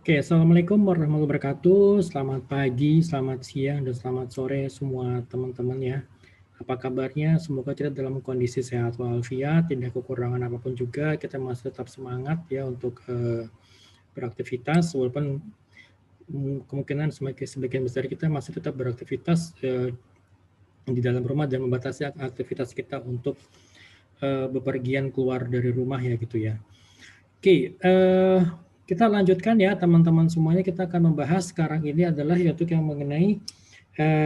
Oke, Assalamualaikum warahmatullahi wabarakatuh. Selamat pagi, selamat siang, dan selamat sore semua teman-teman ya. Apa kabarnya? Semoga kita dalam kondisi sehat walafiat, tidak kekurangan apapun juga. Kita masih tetap semangat ya untuk beraktivitas, walaupun kemungkinan sebagian besar kita masih tetap beraktivitas di dalam rumah dan membatasi aktivitas kita untuk bepergian keluar dari rumah ya gitu ya. Oke, kita lanjutkan ya teman-teman semuanya. Kita akan membahas sekarang ini adalah yaitu yang mengenai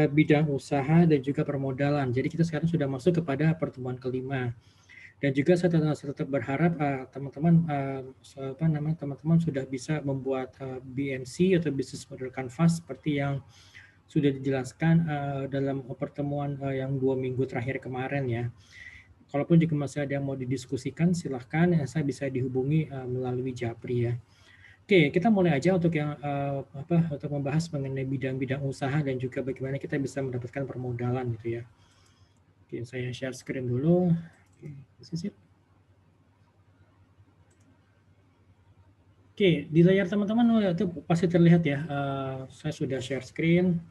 bidang usaha dan juga permodalan. Jadi kita sekarang sudah masuk kepada pertemuan kelima. Dan juga saya tetap berharap teman-teman teman-teman sudah bisa membuat BMC atau Business Model Canvas seperti yang sudah dijelaskan dalam pertemuan yang 2 minggu terakhir kemarin ya. Kalaupun juga masih ada yang mau didiskusikan, silahkan saya bisa dihubungi melalui Japri ya. Oke, kita mulai aja untuk yang untuk membahas mengenai bidang-bidang usaha dan juga bagaimana kita bisa mendapatkan permodalan gitu ya. Oke, saya share screen dulu. Oke, Oke, di layar teman-teman itu pasti terlihat ya. Saya sudah share screen.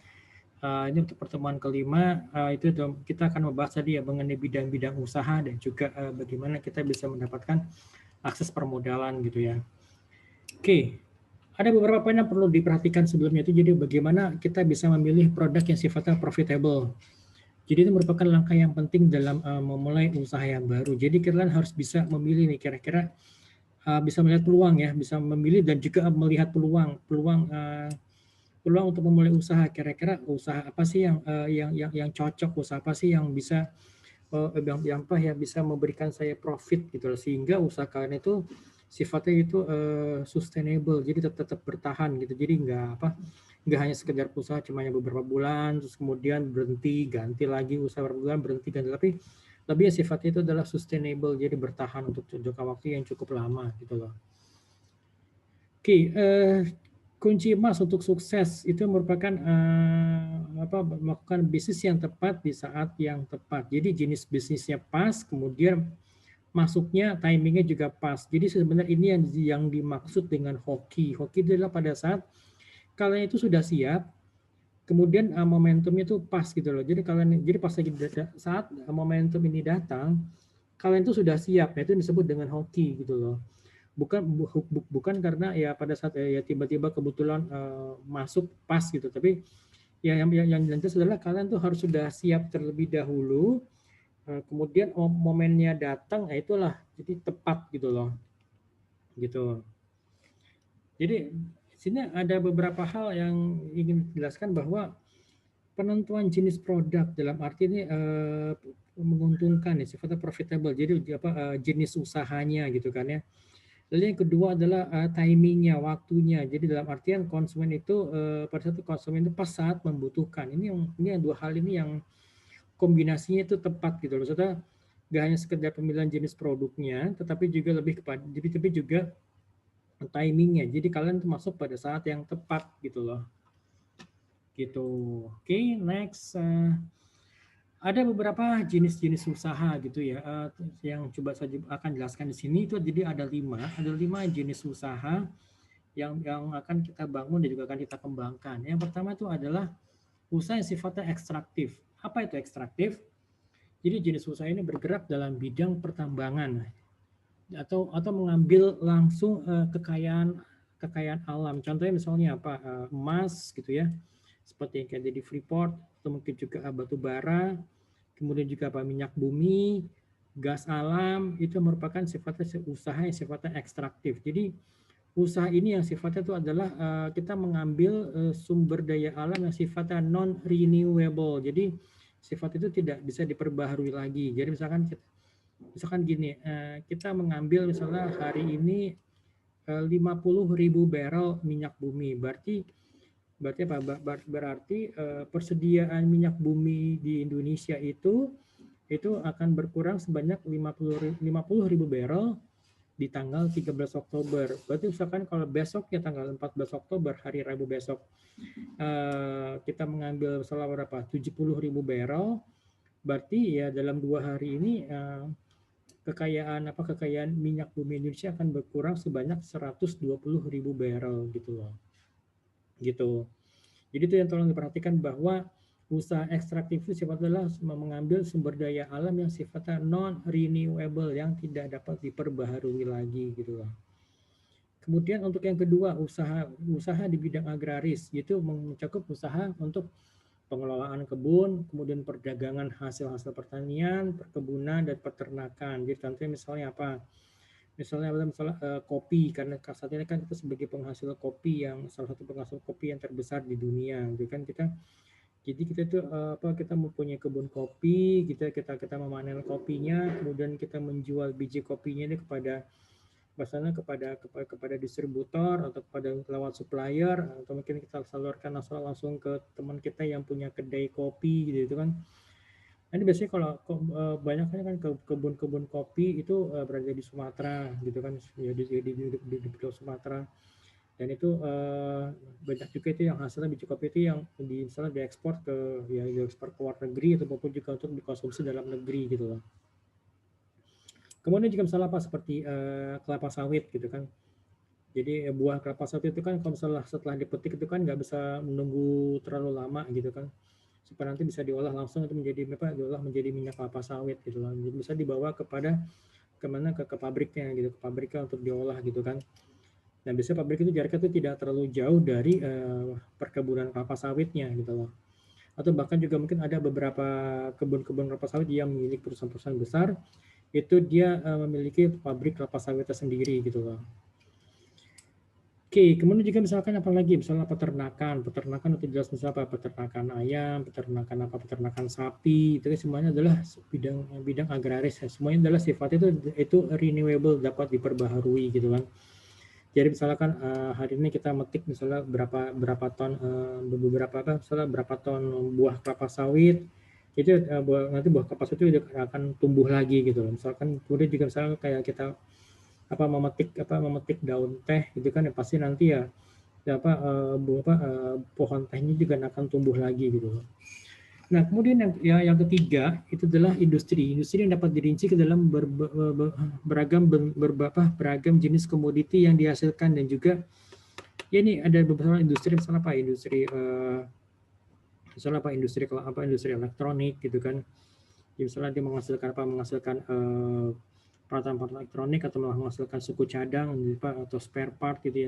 Ini untuk pertemuan kelima. Itu kita akan membahas tadi ya mengenai bidang-bidang usaha dan juga bagaimana kita bisa mendapatkan akses permodalan gitu ya. Oke, ada beberapa poin yang perlu diperhatikan sebelumnya itu. Jadi bagaimana kita bisa memilih produk yang sifatnya profitable. Jadi itu merupakan langkah yang penting dalam memulai usaha yang baru. Jadi kalian harus bisa memilih nih kira-kira bisa melihat peluang ya, bisa memilih dan juga melihat peluang untuk memulai usaha. Kira-kira usaha apa sih yang cocok, usaha apa sih yang bisa yang bisa memberikan saya profit gitu loh, sehingga usaha kalian itu sifatnya itu sustainable, jadi tetap bertahan gitu. Jadi nggak hanya sekedar usaha cuma beberapa bulan terus kemudian berhenti ganti lagi, usaha beberapa bulan berhenti ganti, tapi lebih sifatnya itu adalah sustainable, jadi bertahan untuk jangka waktu yang cukup lama gitu loh. Oke, kunci emas untuk sukses itu merupakan melakukan bisnis yang tepat di saat yang tepat. Jadi jenis bisnisnya pas, kemudian masuknya timingnya juga pas. Jadi sebenarnya ini yang dimaksud dengan hoki. Hoki itu adalah pada saat kalian itu sudah siap, kemudian momentumnya itu pas gitu loh. Jadi pas lagi saat momentum ini datang, kalian itu sudah siap. Nah, itu disebut dengan hoki gitu loh. Bukan karena ya pada saat ya tiba-tiba kebetulan masuk pas gitu, tapi yang jelas adalah kalian tuh harus sudah siap terlebih dahulu, kemudian momennya datang, ya itulah jadi tepat gitu loh, gitu. Jadi di sini ada beberapa hal yang ingin dijelaskan bahwa penentuan jenis produk dalam arti ini menguntungkan ya, sifatnya profitable. Jadi jenis usahanya gitu kan ya. Lalu yang kedua adalah timingnya, waktunya. Jadi dalam artian konsumen itu pada saat konsumen itu pas saat membutuhkan. Ini yang dua hal ini yang kombinasinya itu tepat gitu loh. Maksudnya nggak hanya sekedar pemilihan jenis produknya, tetapi juga lebih kepada, tapi juga timingnya. Jadi kalian tuh masuk pada saat yang tepat gitu loh. Gitu. Oke, next. Ada beberapa jenis-jenis usaha gitu ya, yang coba saya akan jelaskan di sini. Itu jadi ada lima jenis usaha yang akan kita bangun dan juga akan kita kembangkan. Yang pertama itu adalah usaha yang sifatnya ekstraktif. Apa itu ekstraktif? Jadi jenis usaha ini bergerak dalam bidang pertambangan atau mengambil langsung kekayaan alam. Contohnya misalnya apa? Emas gitu ya, seperti yang kayak di Freeport, atau mungkin juga batu bara, kemudian juga apa, minyak bumi, gas alam. Itu merupakan sifatnya usaha yang sifatnya ekstraktif. Jadi usaha ini yang sifatnya itu adalah kita mengambil sumber daya alam yang sifatnya non renewable. Jadi sifat itu tidak bisa diperbaharui lagi. Jadi misalkan gini, kita mengambil misalnya hari ini 50.000 barrel minyak bumi. Berarti apa? Berarti persediaan minyak bumi di Indonesia itu akan berkurang sebanyak 50.000 barrel di tanggal 13 Oktober. Berarti misalkan kalau besok ya tanggal 14 Oktober, hari Rabu besok, kita mengambil misalnya berapa? 70.000 barrel, berarti ya dalam 2 hari ini kekayaan minyak bumi Indonesia akan berkurang sebanyak 120.000 barrel gitu loh. Gitu. Jadi itu yang tolong diperhatikan bahwa usaha ekstraktif itu sifatnya adalah mengambil sumber daya alam yang sifatnya non renewable yang tidak dapat diperbaharui lagi gitu loh. Kemudian untuk yang kedua, usaha di bidang agraris, itu mencakup usaha untuk pengelolaan kebun, kemudian perdagangan hasil-hasil pertanian, perkebunan, dan peternakan. Jadi contohnya misalnya apa? Misalnya kopi, karena saat ini kan kita sebagai penghasil kopi yang salah satu penghasil kopi yang terbesar di dunia, gitu kan jadi kita itu kita mempunyai kebun kopi, kita memanen kopinya, kemudian kita menjual biji kopinya ini kepada distributor atau kepada lewat supplier, atau mungkin kita salurkan langsung ke teman kita yang punya kedai kopi gitu kan. Nanti biasanya kalau banyaknya kan kebun-kebun kopi itu berada di Sumatera gitu kan, ya di Pulau Sumatera, dan itu banyak juga itu yang hasilnya biji kopi itu yang misalnya diekspor diekspor ke luar negeri ataupun juga untuk dikonsumsi dalam negeri gitu loh. Kemudian juga misalnya seperti kelapa sawit gitu kan. Jadi buah kelapa sawit itu kan kalau misalnya setelah dipetik itu kan nggak bisa menunggu terlalu lama gitu kan, supaya nanti bisa diolah langsung itu diolah menjadi minyak kelapa sawit gitu loh. Jadi bisa dibawa ke pabriknya gitu, ke pabriknya untuk diolah gitu kan. Nah biasanya pabrik itu jaraknya itu tidak terlalu jauh dari perkebunan kelapa sawitnya gitu loh. Atau bahkan juga mungkin ada beberapa kebun-kebun kelapa sawit yang milik perusahaan-perusahaan besar, itu dia memiliki pabrik kelapa sawitnya sendiri gitu loh. Oke, kemudian juga misalkan apa lagi? Misalnya peternakan itu jelas misalnya peternakan ayam, peternakan sapi, itu semuanya adalah bidang agraris. Semuanya adalah sifatnya itu renewable, dapat diperbaharui gitu kan. Jadi misalkan hari ini kita metik misalnya berapa ton misalnya berapa ton buah kelapa sawit, itu nanti buah kelapa sawit itu akan tumbuh lagi gitu. Misalkan kemudian juga misalnya kayak kita memetik daun teh gitu kan, ya pasti nanti pohon tehnya juga akan tumbuh lagi gitu. Nah, kemudian yang ketiga itu adalah industri yang dapat dirinci ke dalam beragam jenis komoditi yang dihasilkan, dan juga ya ini ada beberapa industri misalnya industri elektronik gitu kan. Ya, misalnya dia menghasilkan peralatan elektronik atau menghasilkan suku cadang atau spare part gitu,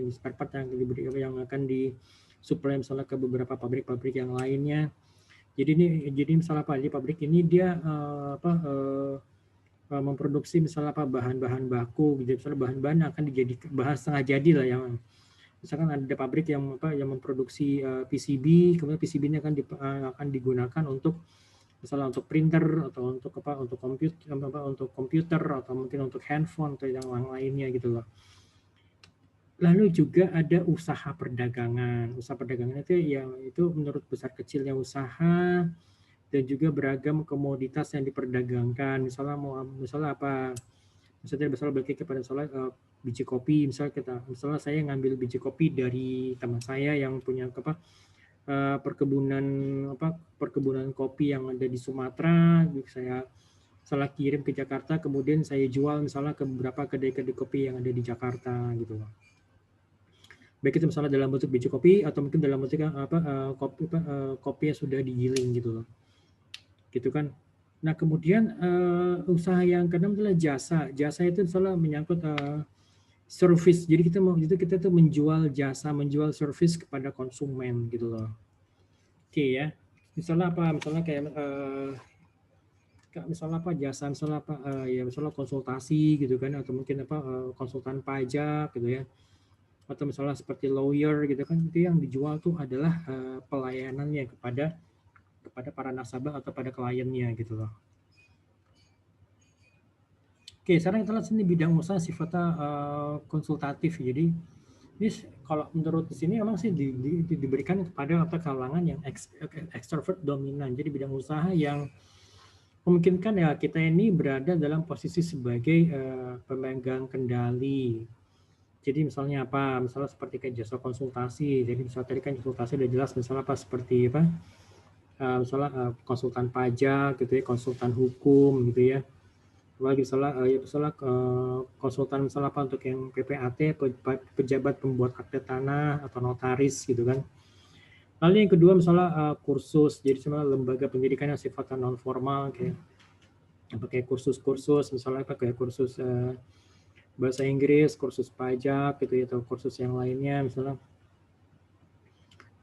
yang akan disuplai misalnya ke beberapa pabrik-pabrik yang lainnya. Jadi misalnya di pabrik ini dia memproduksi misalnya bahan-bahan baku gitu, misalnya bahan-bahan akan dijadikan bahan setengah jadi lah, yang misalkan ada pabrik yang memproduksi PCB, kemudian PCB ini akan digunakan untuk misalnya untuk printer atau untuk komputer atau mungkin untuk handphone atau yang lainnya gitu loh. Lalu juga ada usaha perdagangan. Usaha perdagangan itu menurut besar kecilnya usaha, dan juga beragam komoditas yang diperdagangkan. Misalnya balik kepada biji kopi. Misalnya saya ngambil biji kopi dari teman saya yang punya perkebunan kopi yang ada di Sumatera, saya kirim ke Jakarta, kemudian saya jual misalnya ke beberapa kedai-kedai kopi yang ada di Jakarta gitu loh. Baik itu misalnya dalam bentuk biji kopi atau mungkin dalam bentuk kopi yang sudah digiling gitu loh. Gitu kan. Nah, kemudian usaha yang keenam adalah jasa. Jasa itu misalnya menyangkut service. Jadi kita tuh menjual jasa, menjual service kepada konsumen gitu loh. Oke ya. Misalnya jasa, misalnya konsultasi gitu kan, atau mungkin konsultan pajak gitu ya, atau misalnya seperti lawyer gitu kan, itu yang dijual tuh adalah pelayanannya kepada para nasabah atau pada kliennya gitu loh. Oke, sekarang kita lihat sini bidang usaha sifatnya konsultatif. Jadi ini kalau menurut di sini memang sih diberikan kepada kalangan yang extrovert dominan. Jadi bidang usaha yang memungkinkan ya kita ini berada dalam posisi sebagai pemegang kendali. Jadi misalnya misalnya seperti kayak jasa konsultasi. Jadi misalnya tadi kan konsultasi udah jelas, misalnya seperti misalnya konsultan pajak gitu ya, konsultan hukum gitu ya. Lagi misalnya ya misalnya konsultan misalnya apa untuk yang PPAT, pejabat pembuat akte tanah atau notaris gitu kan. Lalu yang kedua misalnya kursus, jadi misalnya lembaga pendidikan yang sifatnya non formal kayak kursus-kursus misalnya kayak kursus bahasa Inggris, kursus pajak gitu ya, atau kursus yang lainnya misalnya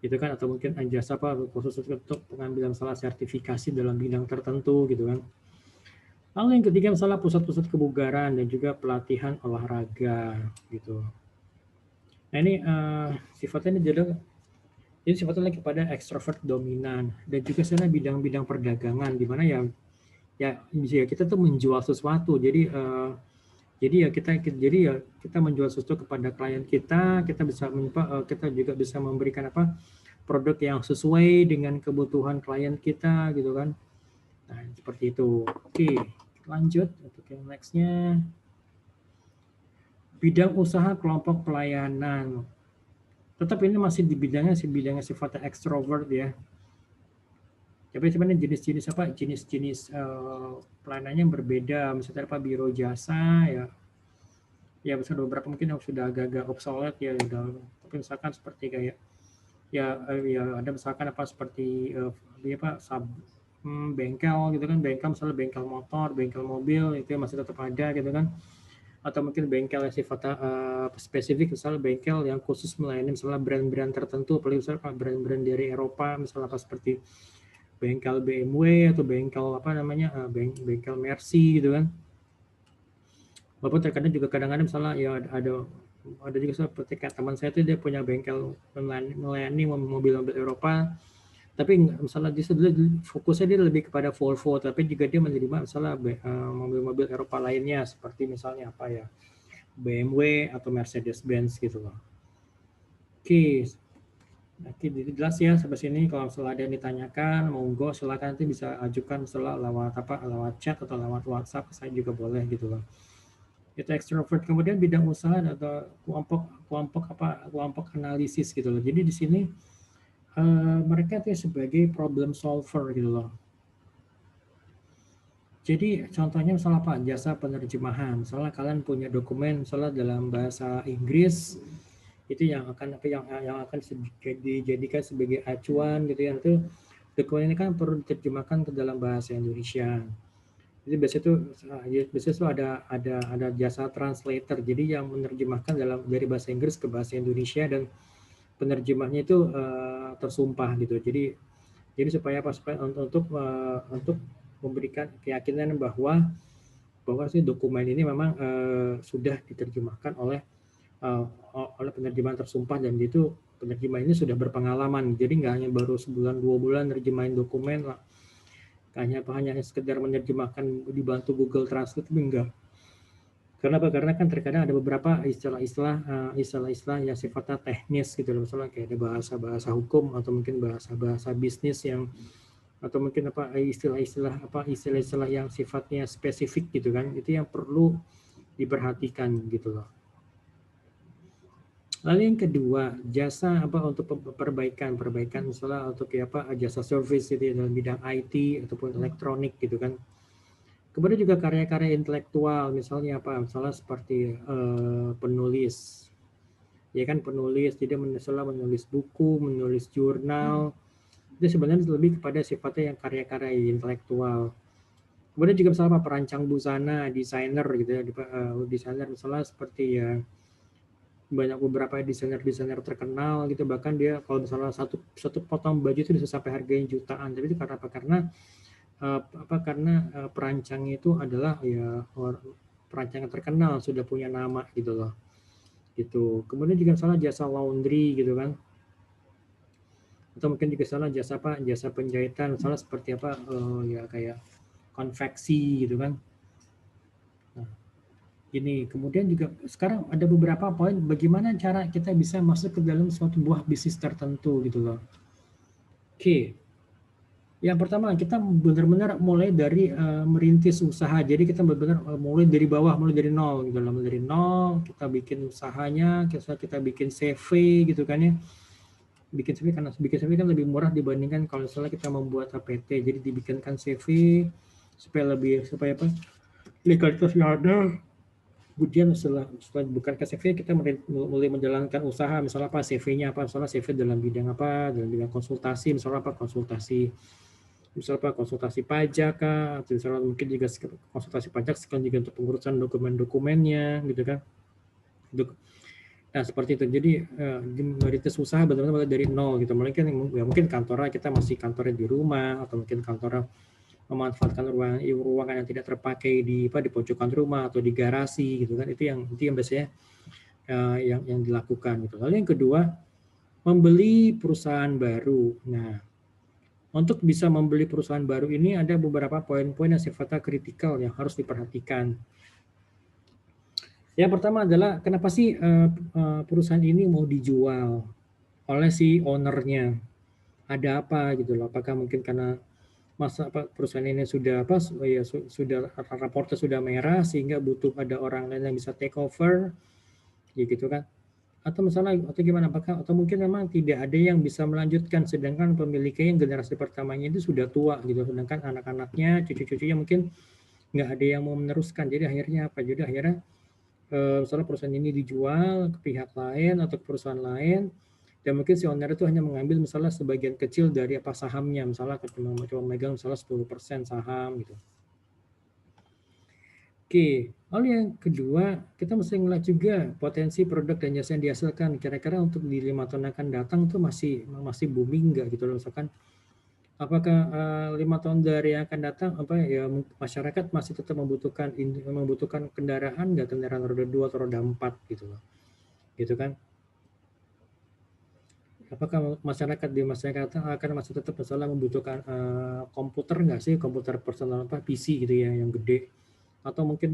gitu kan, atau mungkin jasa apa khusus untuk pengambilan salah sertifikasi dalam bidang tertentu gitu kan. Lalu yang ketiga misalnya pusat-pusat kebugaran dan juga pelatihan olahraga gitu. Nah ini sifatnya ini sifatnya lagi pada ekstrovert dominan dan juga sana bidang-bidang perdagangan di mana ya kita tuh menjual sesuatu. Jadi ya kita menjual sesuatu kepada klien kita kita juga bisa memberikan produk yang sesuai dengan kebutuhan klien kita gitu kan. Nah, seperti itu. Oke, lanjut untuk yang nextnya. Bidang usaha kelompok pelayanan. Tetap ini masih di bidangnya sifatnya ekstrovert ya. Tapi sebenarnya jenis-jenis jenis-jenis pelayanannya berbeda. Misalnya biro jasa ya. Ya misalnya beberapa mungkin yang sudah agak-agak obsolete ya. Tapi misalkan seperti kayak ya ada misalkan seperti bengkel gitu kan, bengkel misalnya bengkel motor, bengkel mobil itu masih tetap ada gitu kan, atau mungkin bengkel yang sifatnya spesifik misalnya bengkel yang khusus melayani misalnya brand-brand tertentu, apalagi misalnya brand-brand dari Eropa misalnya seperti bengkel BMW atau bengkel bengkel Mercy gitu kan. Walaupun terkadang juga kadang-kadang misalnya ya ada juga seperti kayak teman saya itu dia punya bengkel melayani mobil-mobil Eropa, tapi misalnya fokusnya dia lebih kepada Volvo, tapi juga dia menerima misalnya mobil-mobil Eropa lainnya seperti misalnya BMW atau Mercedes-Benz gitu loh. Oke, jadi jelas ya sampai sini. Kalau misalnya ada yang ditanyakan, monggo silakan nanti bisa ajukan misalnya lewat chat atau lewat WhatsApp, saya juga boleh gitu loh. Itu extrovert. Kemudian bidang usaha atau kelompok analisis gitu loh. Jadi di sini mereka itu sebagai problem solver gitu loh. Jadi contohnya misalnya jasa penerjemahan. Misalnya kalian punya dokumen misalnya dalam bahasa Inggris, itu yang akan dijadikan sebagai acuan gitu ya. Itu dokumen ini kan perlu diterjemahkan ke dalam bahasa Indonesia. Jadi biasanya itu ada jasa translator. Jadi yang menerjemahkan dari bahasa Inggris ke bahasa Indonesia dan penerjemahnya itu tersumpah gitu. Jadi supaya untuk memberikan keyakinan bahwa si dokumen ini memang sudah diterjemahkan oleh penerjemahan tersumpah, dan itu penerjemah ini sudah berpengalaman. Jadi nggak hanya baru sebulan 2 bulan nerjemahin dokumen lah. Hanya sekedar menerjemahkan dibantu Google Translate, tapi enggak. Kenapa? Karena kan terkadang ada beberapa istilah-istilah yang sifatnya teknis gitu loh, misalnya kayak ada bahasa-bahasa hukum atau mungkin bahasa-bahasa bisnis atau mungkin istilah-istilah yang sifatnya spesifik gitu kan, itu yang perlu diperhatikan gitu loh. Lalu yang kedua, jasa untuk perbaikan misalnya untuk jasa service gitu ya, dalam bidang IT ataupun elektronik gitu kan. Kemudian juga karya-karya intelektual, misalnya misalnya seperti penulis, ya kan penulis, jadi misalnya menulis buku, menulis jurnal, itu sebenarnya lebih kepada sifatnya yang karya-karya intelektual. Kemudian juga misalnya perancang busana, desainer gitu ya, desainer misalnya seperti ya banyak beberapa desainer terkenal gitu, bahkan dia kalau misalnya satu potong baju itu bisa sampai harganya jutaan. Tapi itu karena apa? Karena perancangnya itu adalah ya perancang yang terkenal, sudah punya nama gitu loh. Gitu. Kemudian juga misalnya jasa laundry gitu kan. Atau mungkin juga misalnya jasa penjahitan, misalnya seperti ya kayak konveksi gitu kan. Nah, ini kemudian juga sekarang ada beberapa poin bagaimana cara kita bisa masuk ke dalam suatu buah bisnis tertentu gitu loh. Oke. Yang pertama kita benar-benar mulai dari merintis usaha. Jadi kita benar-benar mulai dari bawah, mulai dari nol gitu loh. Mulai dari nol, kita bikin usahanya, kita bikin CV gitu kan ya. Bikin CV kan lebih murah dibandingkan kalau misalnya kita membuat APT. Jadi dibikinkan CV supaya legalitasnya ada. Kemudian setelah bukan ke CV, kita mulai menjalankan usaha, misalnya apa CV-nya apa, misalnya CV dalam bidang apa, dalam bidang konsultasi, misalnya apa konsultasi, misalnya apa konsultasi pajak kah, atau misalnya mungkin juga konsultasi pajak sekalian juga untuk pengurusan dokumen-dokumennya gitu kan. Nah seperti itu. Jadi merintis usaha benar-benar dari nol gitu. Mungkin kantornya kita masih kantornya di rumah, atau mungkin kantornya memanfaatkan ruangan yang tidak terpakai di pojokan rumah atau di garasi gitu kan. Itu yang biasanya yang dilakukan gitu. Lalu yang kedua, membeli perusahaan baru. Nah, untuk bisa membeli perusahaan baru ini ada beberapa poin-poin yang sifatnya kritikal yang harus diperhatikan. Yang pertama adalah kenapa sih perusahaan ini mau dijual oleh si ownernya? Ada apa gitu loh? Apakah mungkin karena perusahaan ini sudah sudah raportnya sudah merah sehingga butuh ada orang lain yang bisa take over, ya gitu kan? Atau misalnya atau gimana? Apakah atau mungkin memang tidak ada yang bisa melanjutkan, sedangkan pemiliknya yang generasi pertamanya itu sudah tua gitu, sedangkan anak-anaknya, cucu-cucunya mungkin nggak ada yang mau meneruskan. Jadi akhirnya apa? Jadi akhirnya misalnya perusahaan ini dijual ke pihak lain atau ke perusahaan lain, dan mungkin si owner itu hanya mengambil misalnya sebagian kecil dari sahamnya, misalnya cuma megang misalnya 10% saham gitu. Oke, lalu yang kedua, kita mesti ngeliat juga potensi produk dan jasa yang dihasilkan. Kira-kira untuk di 5 tahun akan datang tuh masih booming nggak gitu loh. Misalkan apakah 5 tahun dari yang akan datang masyarakat masih tetap membutuhkan kendaraan nggak, kendaraan roda 2 atau roda 4 gitu loh. Gitu kan? Apakah masyarakat di masa yang akan datang akan masih tetap misalnya membutuhkan komputer nggak sih, komputer personal PC gitu ya yang gede, atau mungkin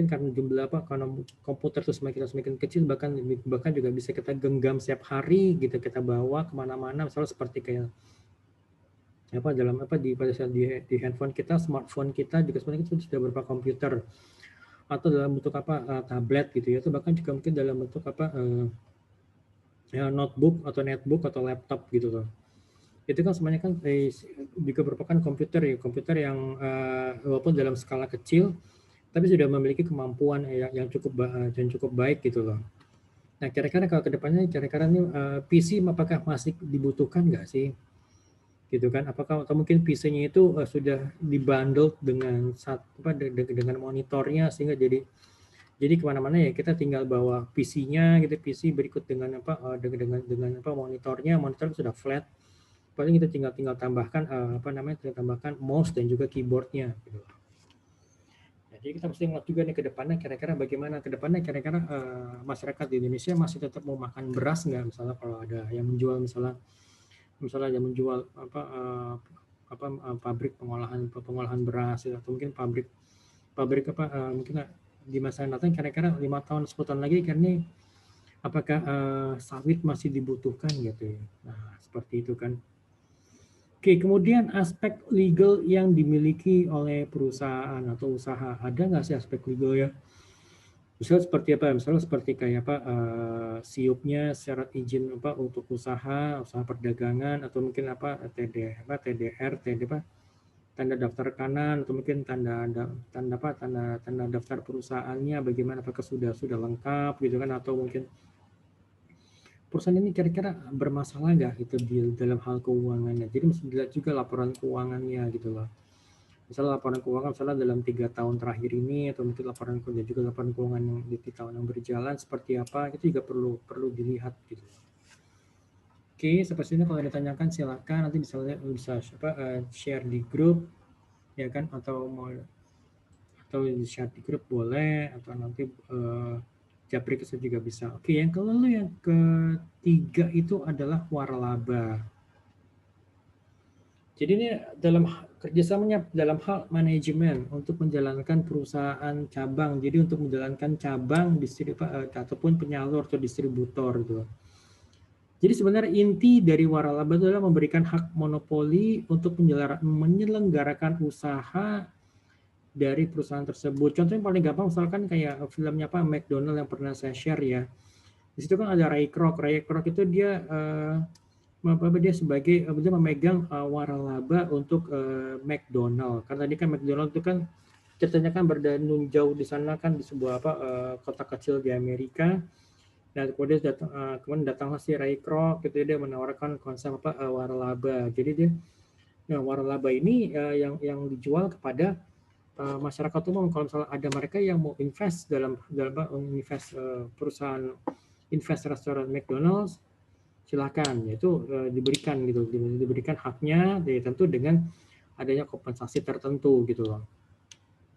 karena jumlah karena komputer itu semakin kecil, bahkan juga bisa kita genggam setiap hari gitu, kita bawa kemana-mana, misalnya seperti kayak pada saat di handphone kita, smartphone kita juga sebenarnya itu sudah berupa komputer, atau dalam bentuk tablet gitu ya, atau bahkan juga mungkin dalam bentuk notebook atau netbook atau laptop gitu loh. Itu kan semuanya kan juga merupakan komputer yang walaupun dalam skala kecil tapi sudah memiliki kemampuan yang cukup baik gitu loh. Nah, kira-kira kalau kedepannya kira-kira ini PC apakah masih dibutuhkan nggak sih? Gitu kan? Apakah atau mungkin PC-nya itu sudah dibundle dengan dengan monitornya sehingga jadi kemana-mana ya kita tinggal bawa PC-nya gitu, PC berikut dengan monitornya sudah flat, paling kita tinggal tambahkan tambahkan mouse dan juga keyboardnya gitu. Jadi kita mesti ngeliat juga nih ke depannya kira-kira bagaimana ke depannya, kira-kira masyarakat di Indonesia masih tetap mau makan beras nggak, misalnya kalau ada yang menjual misalnya yang menjual pabrik pengolahan beras atau mungkin pabrik mungkin di masa yang datang kira-kira 5 tahun 10 tahun lagi kan nih, apakah sawit masih dibutuhkan gitu ya. Nah, seperti itu kan. Oke, kemudian aspek legal yang dimiliki oleh perusahaan atau usaha, ada nggak sih aspek legal ya? Misalnya seperti apa? Misalnya seperti kayak siupnya syarat izin untuk usaha perdagangan, atau mungkin TDR, tanda daftar kanan, atau mungkin tanda daftar perusahaannya bagaimana, apakah sudah lengkap gitu kan, atau mungkin perusahaan ini kira-kira bermasalah nggak gitu di dalam hal keuangannya. Jadi mesti dilihat juga laporan keuangannya gitu loh. Misalnya laporan keuangan misalnya dalam 3 tahun terakhir ini, atau mungkin laporan keuangan yang di tahun yang berjalan seperti apa, itu juga perlu dilihat gitu. Oke, sepertinya kalau ditanyakan silakan nanti bisa share di grup ya kan, atau di share di grup boleh, atau nanti japri ke juga bisa. Oke, yang ketiga itu adalah waralaba. Jadi ini dalam kerjasamanya dalam hal manajemen untuk menjalankan perusahaan cabang. Jadi untuk menjalankan cabang ataupun penyalur atau distributor gitu. Jadi sebenarnya inti dari waralaba itu adalah memberikan hak monopoli untuk menyelenggarakan usaha dari perusahaan tersebut. Contohnya paling gampang misalkan kayak filmnya McDonald yang pernah saya share ya. Di situ kan ada Ray Kroc. Ray Kroc itu dia dia memegang waralaba untuk McDonald. Karena tadi kan McDonald itu kan ceritanya kan berdanun jauh di sana kan di sebuah kota kecil di Amerika. Dan kemudian datanglah si Ray Kroc, gitu dia menawarkan konsep waralaba. Jadi dia waralaba ini yang dijual kepada masyarakat umum. Kalau misalnya ada mereka yang mau invest dalam invest perusahaan invest restoran McDonald's, silakan, yaitu diberikan gitu, diberikan haknya, tentu dengan adanya kompensasi tertentu gitu loh,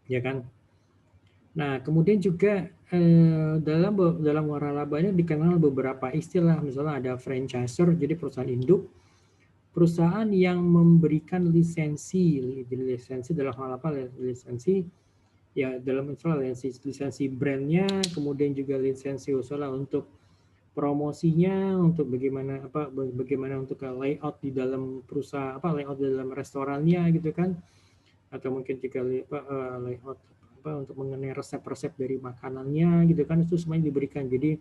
ya kan. Nah, kemudian juga dalam waralaba ini dikenal beberapa istilah, misalnya ada franchisor, jadi perusahaan induk, perusahaan yang memberikan lisensi dalam hal apa? Lisensi ya dalam misalnya lisensi brandnya, kemudian juga lisensi usaha untuk promosinya, untuk bagaimana untuk layout di dalam perusahaan, layout di dalam restorannya gitu kan, atau mungkin juga layout untuk mengenai resep-resep dari makanannya gitu kan, itu semuanya diberikan. Jadi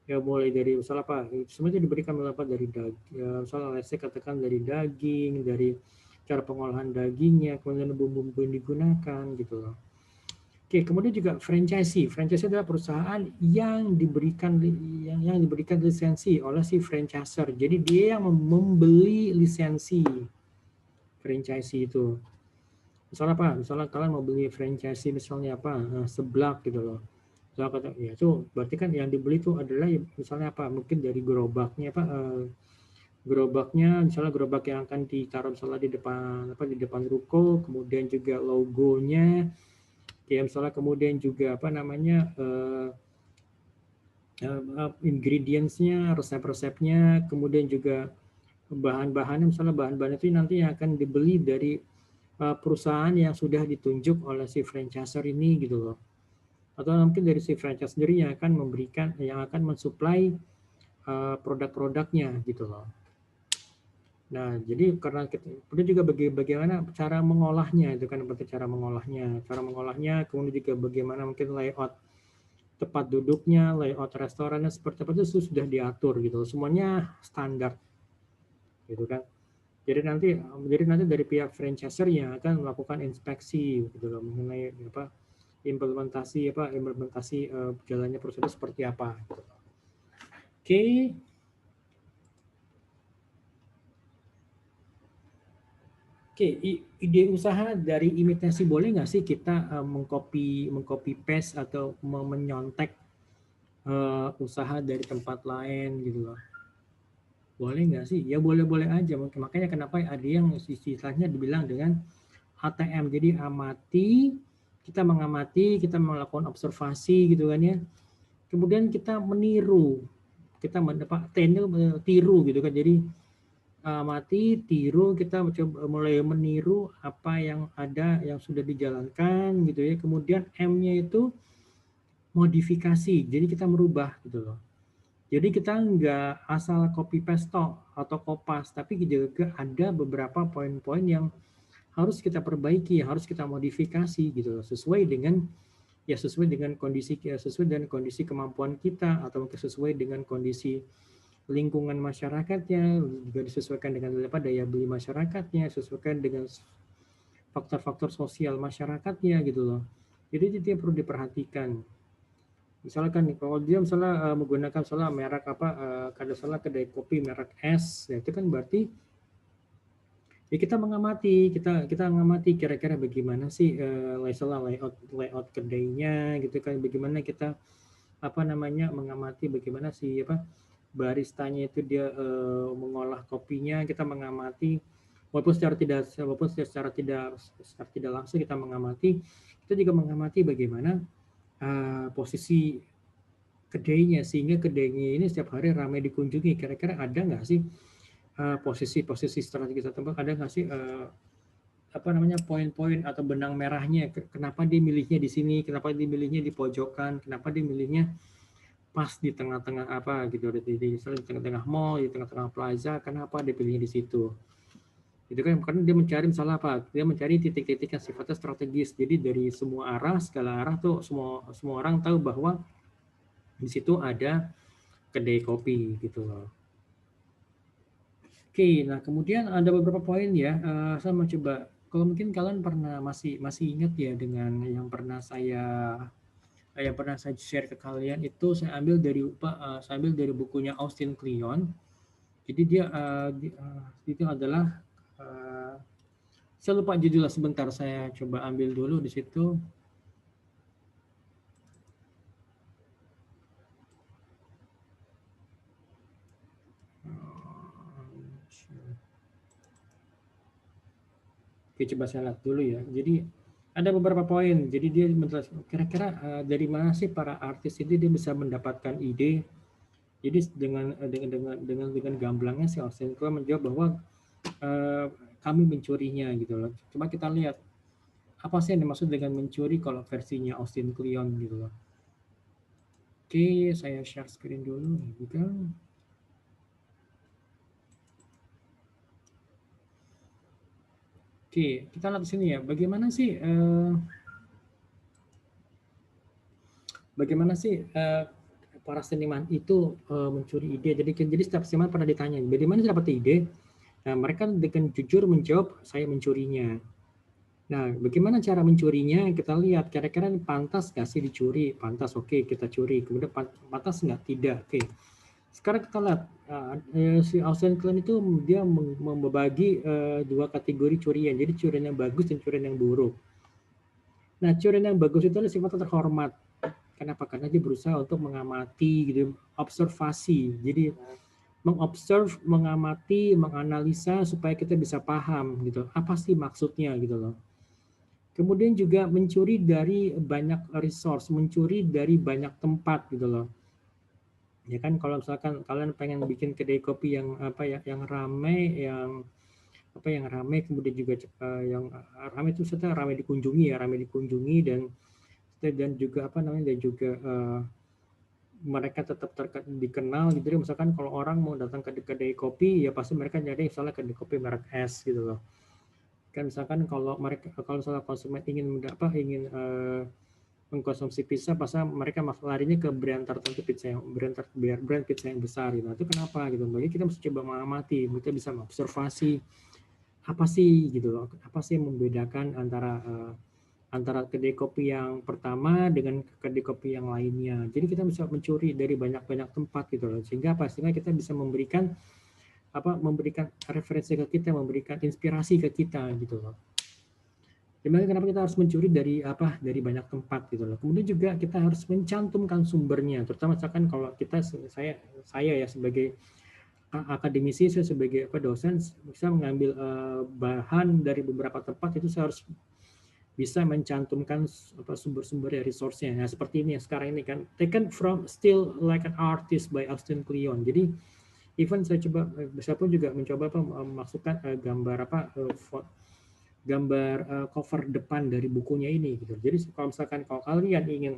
ya mulai dari misalnya semuanya diberikan dari daging, misalnya saya katakan dari daging, dari cara pengolahan dagingnya, kemudian bumbu-bumbu yang digunakan gitu loh. Oke, kemudian juga franchisee. Franchisee adalah perusahaan yang diberikan lisensi oleh si franchisor. Jadi dia yang membeli lisensi franchisee itu. Misalnya Misalnya kalian mau beli franchisee misalnya seblak gitu loh. Misalnya ya itu berarti kan yang dibeli itu adalah misalnya mungkin dari gerobaknya gerobaknya, misalnya gerobak yang akan ditaruh misalnya di depan ruko, kemudian juga logonya, ya misalnya kemudian juga ingredients-nya, resep-resepnya, kemudian juga bahan-bahannya, misalnya bahan-bahan itu nanti yang akan dibeli dari perusahaan yang sudah ditunjuk oleh si franchisor ini gitu loh. Atau mungkin dari si franchise sendiri yang akan mensuplai produk-produknya gitu loh. Nah, jadi karena kemudian juga bagaimana cara mengolahnya, itu kan berarti cara mengolahnya, kemudian juga bagaimana mungkin layout tempat duduknya, layout restorannya seperti apa itu sudah diatur gitu, semuanya standar, gitu kan. Jadi nanti dari pihak franchisor yang akan melakukan inspeksi gitu loh, mengenai implementasi jalannya prosedur seperti apa. Gitu. Oke. Oke, ide usaha dari imitasi boleh nggak sih kita mengcopy paste atau menyontek usaha dari tempat lain gitu loh? Boleh nggak sih? Ya boleh-boleh aja. Makanya kenapa ada yang istilahnya dibilang dengan ATM. Jadi kita mengamati, kita melakukan observasi gitu kan ya. Kemudian kita meniru, kita tiru gitu kan. Jadi amati, tiru, kita mulai meniru apa yang ada, yang sudah dijalankan gitu ya. Kemudian M-nya itu modifikasi, jadi kita merubah gitu loh. Jadi kita nggak asal copy paste atau kopas, tapi juga ada beberapa poin-poin yang harus kita perbaiki, harus kita modifikasi gitu loh, sesuai dengan kondisi kemampuan kita, atau sesuai dengan kondisi lingkungan masyarakatnya, juga disesuaikan dengan daya beli masyarakatnya, sesuaikan dengan faktor-faktor sosial masyarakatnya gitu loh. Jadi itu yang perlu diperhatikan. Misalkan kalau dia misalnya menggunakan merek kedai kopi merek S, ya itu kan berarti ya kita mengamati kira-kira bagaimana sih layout kedainya gitu kan, bagaimana kita mengamati bagaimana sih baristanya itu dia mengolah kopinya, kita mengamati walaupun secara tidak langsung kita mengamati, kita juga mengamati bagaimana posisi kedainya, sehingga kedainya ini setiap hari ramai dikunjungi. Kira-kira ada nggak sih posisi strategis atau ada nggak sih poin-poin atau benang merahnya, kenapa dia milihnya di sini, kenapa dia milihnya di pojokan, kenapa dia milihnya pas di tengah-tengah di tengah-tengah mall, di tengah-tengah plaza, kenapa dia pilihnya di situ. Itu kan karena dia mencari dia mencari titik-titik yang sifatnya strategis. Jadi dari semua arah, segala arah tuh semua orang tahu bahwa di situ ada kedai kopi gitu loh. Oke, nah kemudian ada beberapa poin ya. Saya mau coba Kalau mungkin kalian pernah masih ingat ya dengan yang pernah saya share ke kalian itu saya ambil dari bukunya Austin Kleon. Jadi itu adalah uh, saya lupa judulnya, sebentar saya coba ambil dulu di situ. Oke, coba saya lihat dulu ya. Jadi ada beberapa poin. Jadi dia kira-kira dari mana sih para artis ini dia bisa mendapatkan ide. Jadi dengan gamblangnya si Austin Kleon menjawab bahwa kami mencurinya gitu loh. Coba kita lihat apa sih yang dimaksud dengan mencuri kalau versinya Austin Kleon gitu loh. Oke, saya share screen dulu juga. Oke, kita lihat di sini ya. Bagaimana sih para seniman itu mencuri ide. Jadi setiap seniman pernah ditanya, bagaimana sih dapat ide? Nah, mereka dengan jujur menjawab, saya mencurinya. Nah, bagaimana cara mencurinya? Kita lihat, kira-kira pantas nggak sih dicuri? Pantas, oke, kita curi. Kemudian pantas nggak? Tidak, oke. Sekarang kita lihat, si Austin Kleon itu dia membagi dua kategori curian. Jadi curian yang bagus dan curian yang buruk. Nah, curian yang bagus itu adalah sifatnya terhormat. Kenapa? Karena dia berusaha untuk mengamati, gitu, observasi. Jadi mengobserve, mengamati, menganalisa supaya kita bisa paham gitu. Apa sih maksudnya gitu loh. Kemudian juga mencuri dari banyak resource, mencuri dari banyak tempat gitu loh. Ya kan kalau misalkan kalian pengen bikin kedai kopi yang yang ramai, yang ramai kemudian juga yang ramai itu serta ramai dikunjungi dan juga dan juga mereka tetap dikenal gitu. Misalkan kalau orang mau datang ke kedai kopi ya pasti mereka nyari misalnya kedai kopi merek S gitu loh. Kan misalkan kalau misalnya konsumen ingin mengkonsumsi pizza, pasti mereka larinya ke brand tertentu brand pizza yang besar gitu. Itu kenapa gitu? Bagi kita mesti coba mengamati, kita bisa mengobservasi apa sih gitu loh, apa sih yang membedakan antara kedai kopi yang pertama dengan kedai kopi yang lainnya. Jadi kita bisa mencuri dari banyak-banyak tempat gitu loh. Sehingga kita bisa memberikan referensi ke kita, memberikan inspirasi ke kita gitu loh. Kenapa kita harus mencuri dari banyak tempat gitu loh. Kemudian juga kita harus mencantumkan sumbernya, terutama misalkan kalau saya ya sebagai akademisi, saya sebagai dosen bisa mengambil bahan dari beberapa tempat, itu saya harus bisa mencantumkan sumber-sumber resource-nya. Nah, seperti ini sekarang ini kan taken from Still Like an Artist by Austin Kleon. Jadi even saya pun juga mencoba memasukkan gambar cover depan dari bukunya ini gitu. Jadi kalau misalkan kalau kalian ingin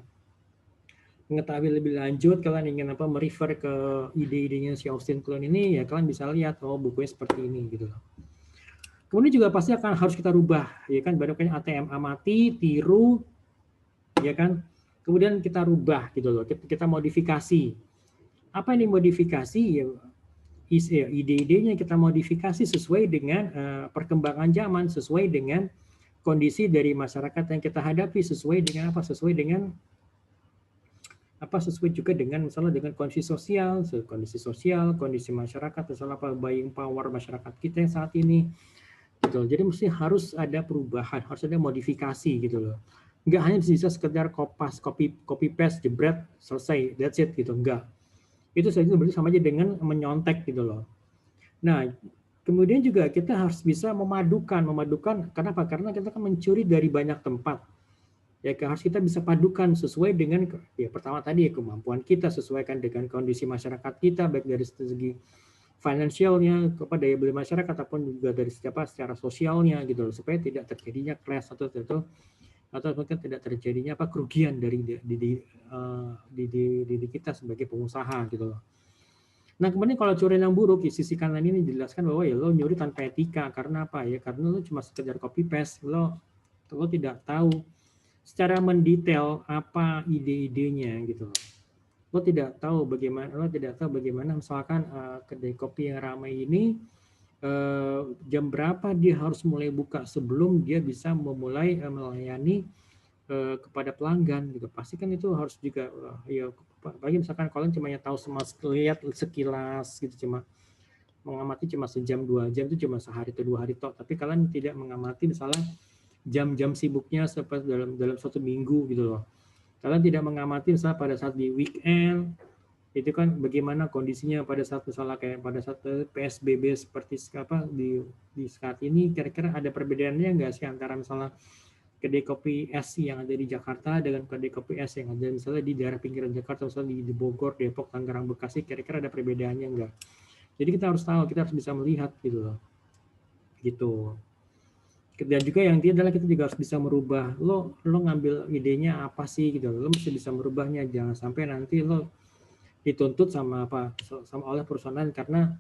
mengetahui lebih lanjut, kalian ingin merefer ke ide-idenya si Austin Kleon ini, ya kalian bisa lihat bukunya seperti ini gitu loh. Kemudian juga pasti harus kita rubah, ya kan, baru kayak ATM amati, tiru, ya kan. Kemudian kita rubah gitu loh, kita modifikasi. Apa yang dimodifikasi? Ya ide-idenya kita modifikasi sesuai dengan perkembangan zaman, sesuai dengan kondisi dari masyarakat yang kita hadapi, sesuai dengan sesuai juga dengan misalnya dengan kondisi sosial, kondisi masyarakat, misalnya buying power masyarakat kita yang saat ini. Gitu. Jadi mesti harus ada perubahan, harus ada modifikasi gitu loh. Enggak hanya bisa sekedar copy paste, jebret, selesai, that's it gitu, enggak. Itu saja berarti sama aja dengan menyontek gitu loh. Nah, kemudian juga kita harus bisa memadukan. Kenapa? Karena kita kan mencuri dari banyak tempat. Ya harus kita bisa padukan sesuai dengan pertama tadi ya kemampuan kita, sesuaikan dengan kondisi masyarakat kita, baik dari segi finansialnya, kepada daya beli masyarakat ataupun juga dari secara sosialnya gitu loh, supaya tidak terjadinya clash atau mungkin tidak terjadinya kerugian dari di kita sebagai pengusaha gitu loh. Nah, kemudian kalau curian yang buruk, di sisi kanan ini dijelaskan bahwa ya lo nyuri tanpa etika. Karena apa ya? Karena lo cuma sekedar copy paste, lo tidak tahu secara mendetail apa ide-idenya gitu loh. Lo tidak tahu bagaimana misalkan kedai kopi yang ramai ini jam berapa dia harus mulai buka sebelum dia bisa memulai melayani kepada pelanggan gitu. Pasti kan itu harus juga ya apalagi misalkan kalian cuma tahu lihat sekilas gitu, cuma mengamati cuma sejam 2 jam itu cuma sehari atau 2 hari toh, tapi kalian tidak mengamati misalnya jam-jam sibuknya seperti dalam suatu minggu gitu loh. Kalian tidak mengamati misalnya pada saat di weekend itu kan bagaimana kondisinya pada saat misalnya kayak pada saat PSBB seperti apa di saat ini, kira-kira ada perbedaannya nggak sih antara misalnya kedai kopi es yang ada di Jakarta dengan kedai kopi es yang ada misalnya di daerah pinggiran Jakarta, misalnya di Bogor, Depok, Tangerang, Bekasi, kira-kira ada perbedaannya enggak? Jadi kita harus tahu, kita harus bisa melihat gitu loh. Gitu. Dan juga yang dia adalah kita juga harus bisa merubah. Lo ngambil idenya apa sih gitu. Lo mesti bisa merubahnya, jangan sampai nanti lo dituntut sama oleh perusahaan lain karena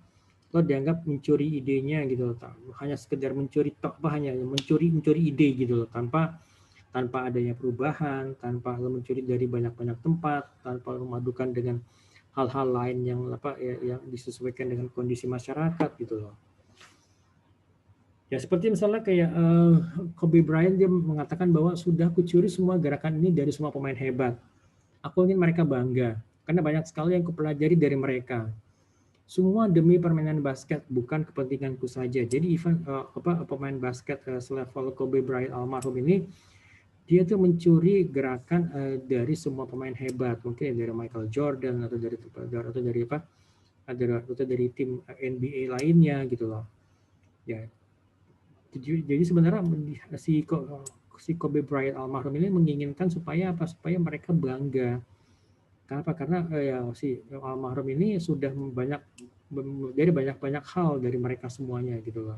lo dianggap mencuri idenya gitu loh. Hanya sekedar mencuri hanya mencuri ide gitu loh, tanpa adanya perubahan, tanpa lo mencuri dari banyak tempat, tanpa lo memadukan dengan hal-hal lain yang yang disesuaikan dengan kondisi masyarakat gitu loh. Ya seperti misalnya kayak Kobe Bryant, dia mengatakan bahwa sudah kucuri semua gerakan ini dari semua pemain hebat. Aku ingin mereka bangga karena banyak sekali yang kupelajari dari mereka. Semua demi permainan basket, bukan kepentinganku saja. Jadi even pemain basket selevel Kobe Bryant almarhum ini, dia tuh mencuri gerakan dari semua pemain hebat, mungkin dari Michael Jordan atau dari tim NBA lainnya gitu loh. Ya, jadi sebenarnya si Kobe Bryant almarhum ini menginginkan supaya mereka bangga. Kenapa? Karena si almarhum ini sudah dari banyak hal dari mereka semuanya gitu loh.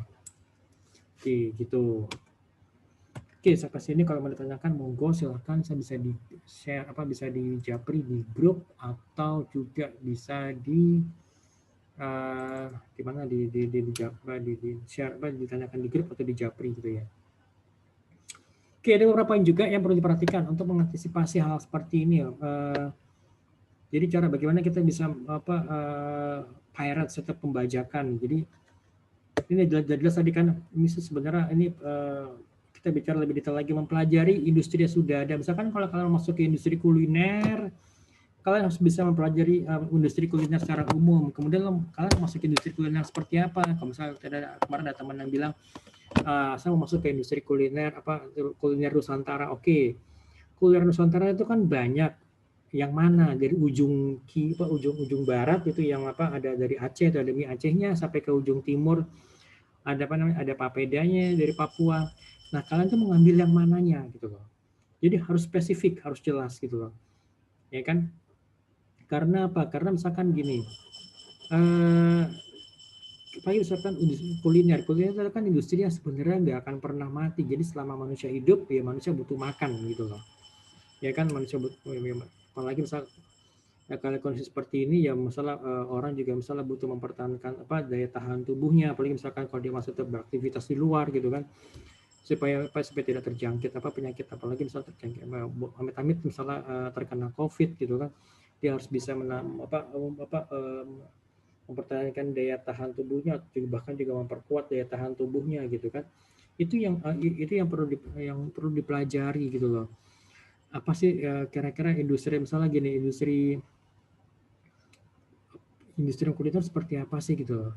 Oke, gitu. Oke, sampai sini kalau mau ditanyakan monggo silahkan, saya bisa di share bisa di japri di grup atau juga bisa di gimana di share ditanyakan di grup atau di japri gitu ya. Oke, ada beberapa poin juga yang perlu diperhatikan untuk mengantisipasi hal seperti ini ya. Jadi cara bagaimana kita bisa pirate serta pembajakan. Jadi ini jelas tadi kan, ini sebenarnya ini kita bicara lebih detail lagi, mempelajari industri yang sudah ada. Misalkan kalau kalian masuk ke industri kuliner, kalian harus bisa mempelajari industri kuliner secara umum. Kemudian kalian masuk ke industri kuliner seperti apa? Kalau misalnya kemarin ada teman yang bilang, saya mau masuk ke industri kuliner kuliner Nusantara. Oke, kuliner Nusantara itu kan banyak. Yang mana dari ujung barat itu yang ada dari Aceh, ada mie Acehnya, sampai ke ujung timur ada papedanya dari Papua. Nah, kalian tuh mengambil yang mananya gitu loh. Jadi harus spesifik, harus jelas gitu loh. Ya kan? Karena apa? Karena misalkan gini, misalkan kuliner itu kan industri yang sebenarnya nggak akan pernah mati. Jadi selama manusia hidup, ya manusia butuh makan gitu loh. Ya kan, manusia butuh, apalagi misal kalau kondisi seperti ini ya masalah orang juga misalnya butuh mempertahankan daya tahan tubuhnya, apalagi misalkan kalau dia masih tetap beraktivitas di luar gitu kan, supaya tidak terjangkit penyakit, apalagi misalnya terjangkit amit-amit misalnya terkena COVID gitu kan, dia harus bisa mempertahankan daya tahan tubuhnya, bahkan juga memperkuat daya tahan tubuhnya gitu kan. Itu yang perlu dipelajari gitu loh. Apa sih kira-kira industri misalnya gini, industri kuliner seperti apa sih gitu loh.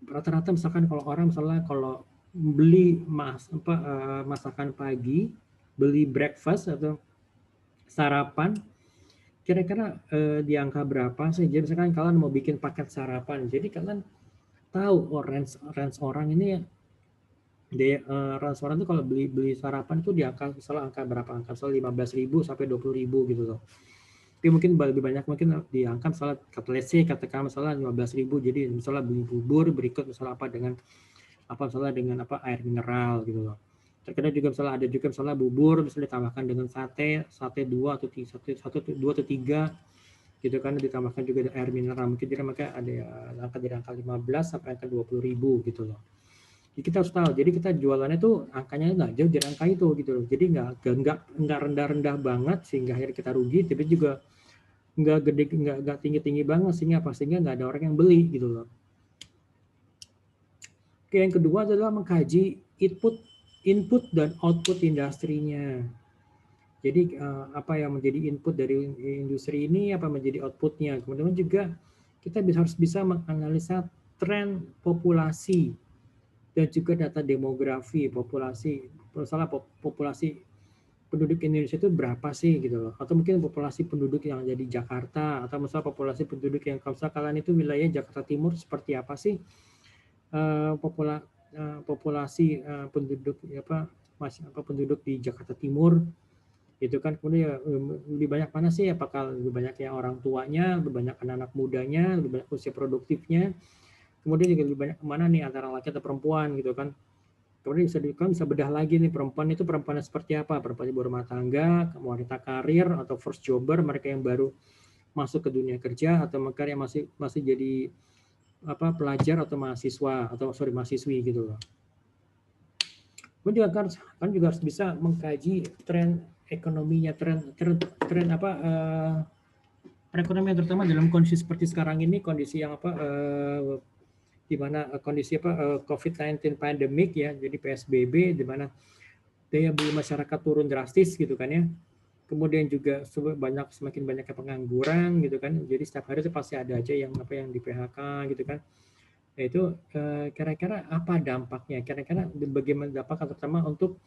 Rata-rata misalkan kalau orang misalnya kalau beli masakan pagi, beli breakfast atau sarapan, kira-kira di angka berapa sih? Jadi misalkan kalian mau bikin paket sarapan, jadi kalian tahu range orang ini range orang itu kalau beli sarapan itu di angka misalnya angka berapa, angka misalnya 15.000 sampai 20.000 gitu loh. Tapi mungkin lebih banyak mungkin diangkat misalnya katakan misalnya 15.000, jadi misalnya beli bubur, berikut misalnya dengan air mineral gitu loh. Terkadang juga misalnya ada juga misalnya bubur misalnya ditambahkan dengan sate 2 atau 2 atau 3 gitu kan, ditambahkan juga air mineral, mungkin jadi maka ada angka dari angka 15 sampai angka 20.000 gitu loh. Jadi kita harus tahu, jadi kita jualannya tuh angkanya nggak jauh dari angka itu gitu loh. Jadi nggak rendah-rendah banget sehingga akhirnya kita rugi, tapi juga nggak tinggi banget sehingga nggak ada orang yang beli gitu loh. Oke, yang kedua adalah mengkaji input dan output industrinya. Jadi apa yang menjadi input dari industri ini, apa menjadi outputnya. Kemudian juga kita harus bisa menganalisa tren populasi dan juga data demografi populasi. Misalnya populasi penduduk Indonesia itu berapa sih gitu loh. Atau mungkin populasi penduduk yang ada di Jakarta, atau misalnya populasi penduduk yang kalau kalian itu wilayah Jakarta Timur seperti apa sih populasi penduduk penduduk di Jakarta Timur itu kan. Kemudian ya, lebih banyak mana sih, apakah lebih banyak yang orang tuanya, lebih banyak anak-anak mudanya, lebih banyak usia produktifnya, kemudian juga lebih banyak kemana nih antara laki atau perempuan gitu kan. Kemudian bisa bedah lagi nih perempuan itu perempuannya seperti apa, perempuan ibu rumah tangga, wanita karir atau first jobber, mereka yang baru masuk ke dunia kerja, atau mereka yang masih jadi pelajar atau mahasiswa atau mahasiswi gitu loh. Kemudian kan juga harus bisa mengkaji tren ekonominya, tren perekonomian, terutama dalam kondisi seperti sekarang ini, kondisi yang di mana kondisi COVID-19 pandemic ya, jadi PSBB, di mana daya beli masyarakat turun drastis gitu kan ya. Kemudian juga semakin banyaknya pengangguran gitu kan. Jadi setiap hari itu pasti ada aja yang di PHK gitu kan. Nah itu kira-kira apa dampaknya? Kira-kira bagaimana dampak terutama untuk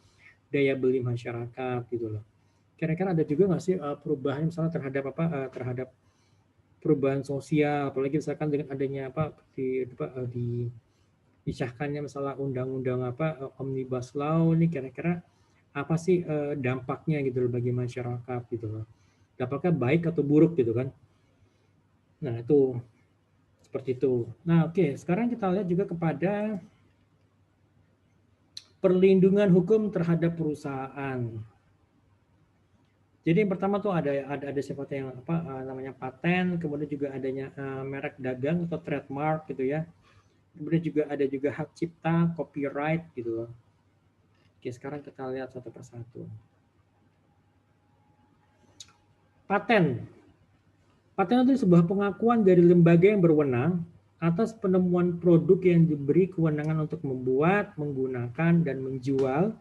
daya beli masyarakat gitu loh. Kira-kira ada juga nggak sih perubahan misalnya terhadap terhadap perubahan sosial, apalagi misalkan dengan adanya disahkannya misalnya undang-undang Omnibus Law ini, kira-kira apa sih dampaknya gitu loh bagi masyarakat gitu loh. Dampaknya baik atau buruk gitu kan. Nah itu seperti itu. Nah oke, sekarang kita lihat juga kepada perlindungan hukum terhadap perusahaan. Jadi yang pertama tuh ada sifatnya yang namanya paten, kemudian juga adanya merek dagang atau trademark gitu ya. Kemudian juga ada hak cipta, copyright gitu loh. Oke, sekarang kita lihat satu persatu. Paten. Paten itu sebuah pengakuan dari lembaga yang berwenang atas penemuan produk yang diberi kewenangan untuk membuat, menggunakan, dan menjual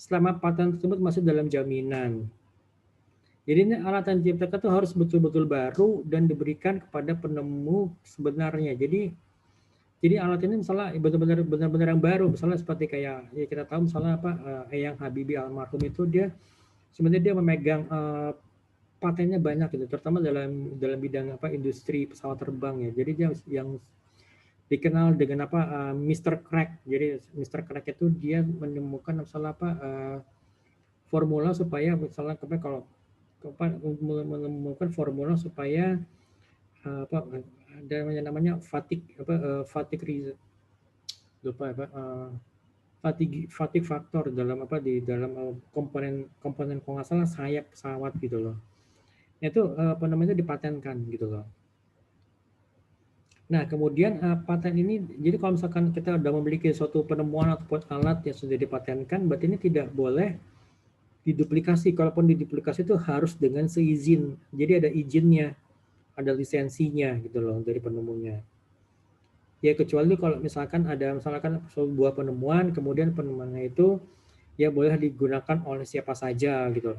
selama paten tersebut masih dalam jaminan. Jadi ini alat yang diciptakan itu harus betul-betul baru dan diberikan kepada penemu sebenarnya. Jadi alat ini misalnya benar-benar yang baru, misalnya seperti kayak ya kita tahu misalnya Eyang Habibie almarhum itu dia sebenarnya dia memegang patennya banyak gitu, terutama dalam bidang industri pesawat terbang ya. Jadi dia yang dikenal dengan Mr. Crack. Jadi Mr. Crack itu dia menemukan misalnya formula supaya misalnya kalau menemukan formula supaya ada namanya fatigue faktor dalam di dalam komponen kalau nggak salah sayap pesawat gitu loh. Itu namanya dipatenkan gitu loh. Nah kemudian paten ini, jadi kalau misalkan kita sudah memiliki suatu penemuan ataupun alat yang sudah dipatenkan, berarti ini tidak boleh diduplikasi. Kalaupun diduplikasi itu harus dengan seizin. Jadi ada izinnya, ada lisensinya gitu loh dari penemunya. Ya kecuali kalau misalkan ada sebuah penemuan, kemudian penemuannya itu ya boleh digunakan oleh siapa saja gitu,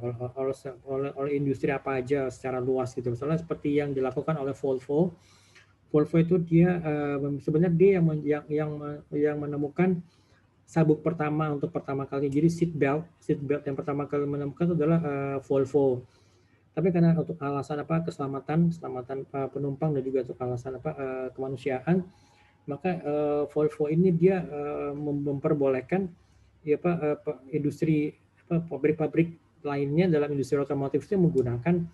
oleh industri apa aja secara luas gitu. Misalnya seperti yang dilakukan oleh Volvo. Volvo itu dia sebenarnya dia yang menemukan sabuk pertama untuk pertama kali. Jadi seat belt yang pertama kali menemukan itu adalah Volvo. Tapi karena untuk alasan keselamatan penumpang dan juga untuk alasan kemanusiaan, maka Volvo ini dia memperbolehkan ya industri pabrik-pabrik lainnya dalam industri otomotif itu menggunakan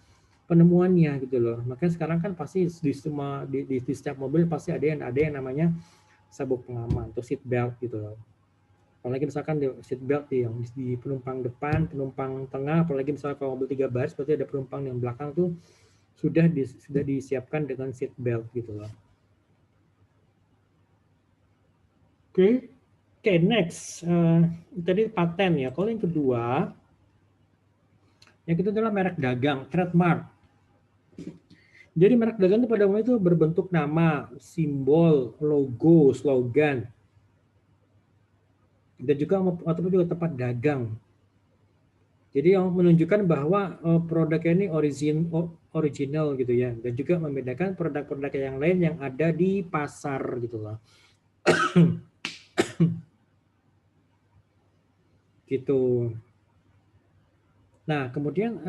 penemuannya gitu loh. Makanya sekarang kan pasti di setiap mobil pasti ada yang namanya sabuk pengaman atau seat belt gitu loh. Apalagi misalkan di seat belt yang di penumpang depan, penumpang tengah, apalagi misalnya kalau mobil 3 baris berarti ada penumpang yang belakang tuh sudah disiapkan dengan seat belt gitu loh. Oke, next. Tadi paten ya. Kalau yang kedua, yang kedua adalah merek dagang, trademark. Jadi merek dagang itu pada umumnya itu berbentuk nama, simbol, logo, slogan. dan juga ataupun juga tempat dagang. Jadi yang menunjukkan bahwa produknya ini original gitu ya, dan juga membedakan produk-produk yang lain yang ada di pasar gitu loh. Gitu. Nah, kemudian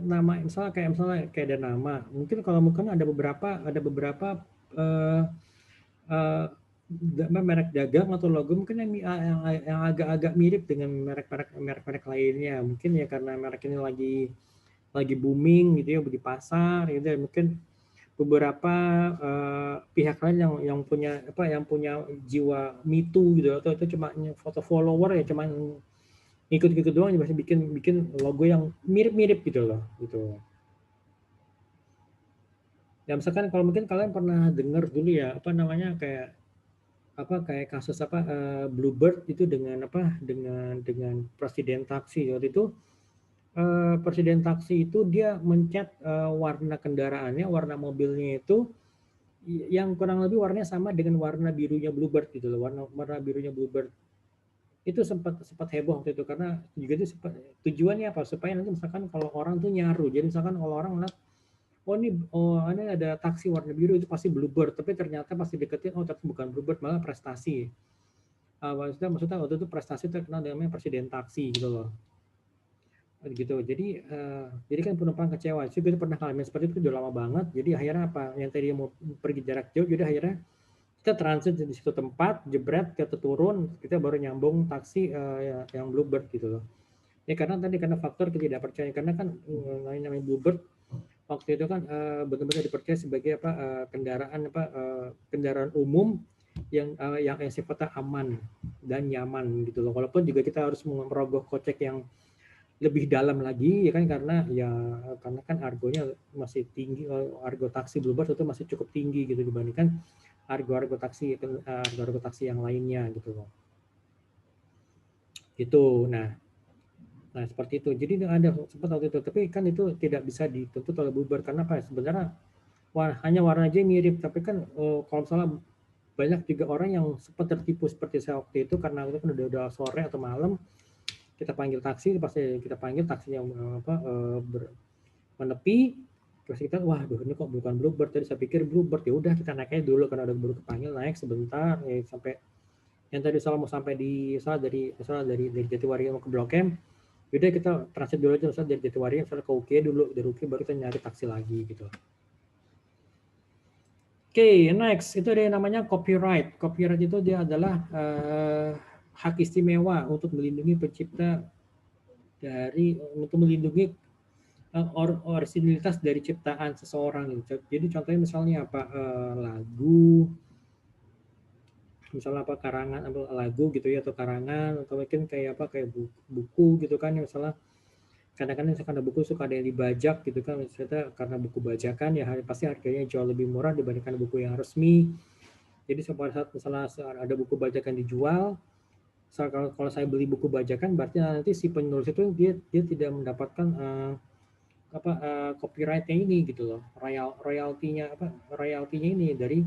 nama misalnya kayak ada nama. Mungkin kalau mungkin ada beberapa eh, eh, merek dagang atau logo mungkin yang agak-agak mirip dengan merek-merek lainnya. Mungkin ya karena merek ini lagi booming gitu ya di pasar gitu ya. Mungkin beberapa pihak lain yang punya jiwa Me Too gitu atau itu cuma foto follower ya cuma ikut-ikut doang ya masih bikin bikin logo yang mirip-mirip gitu loh gitu. Ya misalkan kalau mungkin kalian pernah dengar dulu ya apa namanya kayak kasus Bluebird itu dengan presiden taksi waktu itu presiden taksi itu dia mencet warna kendaraannya warna mobilnya itu yang kurang lebih warnanya sama dengan warna birunya Bluebird gitu loh warna warna birunya Bluebird itu sempat sempat heboh waktu itu karena juga itu tujuannya apa supaya nanti misalkan kalau orang tuh nyaru jadi misalkan kalau orang ngeliat ini ada taksi warna biru itu pasti Bluebird tapi ternyata pasti deketin tapi bukan Bluebird malah prestasi. Maksudnya waktu itu prestasi terkenal dengan presiden taksi gitu loh gitu jadi kan penumpang kecewa sih kita pernah ngalamin seperti itu udah lama banget jadi akhirnya apa yang tadi mau pergi jarak jauh jadi akhirnya kita transit di situ tempat jebret kita turun kita baru nyambung taksi yang Bluebird gitu loh ya karena faktor ketidakpercayaan karena kan namanya Bluebird waktu itu kan benar-benar dipercaya sebagai kendaraan umum yang sifatnya aman dan nyaman gitu loh walaupun juga kita harus merogoh kocek yang lebih dalam lagi ya kan karena kan argonya masih tinggi argo taksi Bluebird itu masih cukup tinggi gitu dibandingkan argo taksi yang lainnya gitu loh gitu nah seperti itu jadi ada sempat waktu itu tapi kan itu tidak bisa dituntut oleh Bluebird karena apa sebenarnya hanya warna aja mirip tapi kan kalau misalnya banyak juga orang yang sempat tertipu seperti saya waktu itu karena itu kan udah sore atau malam kita panggil taksi pasti kita panggil taksi yang menepi terus kita waduh ini kok bukan Bluebird tadi saya pikir Bluebird ya udah kita naik aja dulu karena udah baru kepanggil naik sebentar ya sampai yang tadi soal mau sampai dari Jatiwaringin mau ke Blok M yaudah kita transit dulu aja misalnya dari Jatiwaringin misalnya ke UKI dulu dari UKI baru kita nyari taksi lagi gitu. Oke, next itu ada yang namanya copyright. Copyright itu dia adalah hak istimewa untuk melindungi pencipta untuk melindungi originalitas dari ciptaan seseorang gitu. Jadi contohnya misalnya lagu, misalnya karangan lagu gitu ya atau karangan atau mungkin kayak buku gitu kan misalnya kadang-kadang misalkan ada buku suka ada yang dibajak gitu kan misalnya karena buku bajakan ya pasti harganya jauh lebih murah dibandingkan buku yang resmi. Jadi pada saat misalnya ada buku bajakan dijual, kalau saya beli buku bajakan berarti nanti si penulis itu dia tidak mendapatkan copyrightnya ini gitu loh, royaltinya ini dari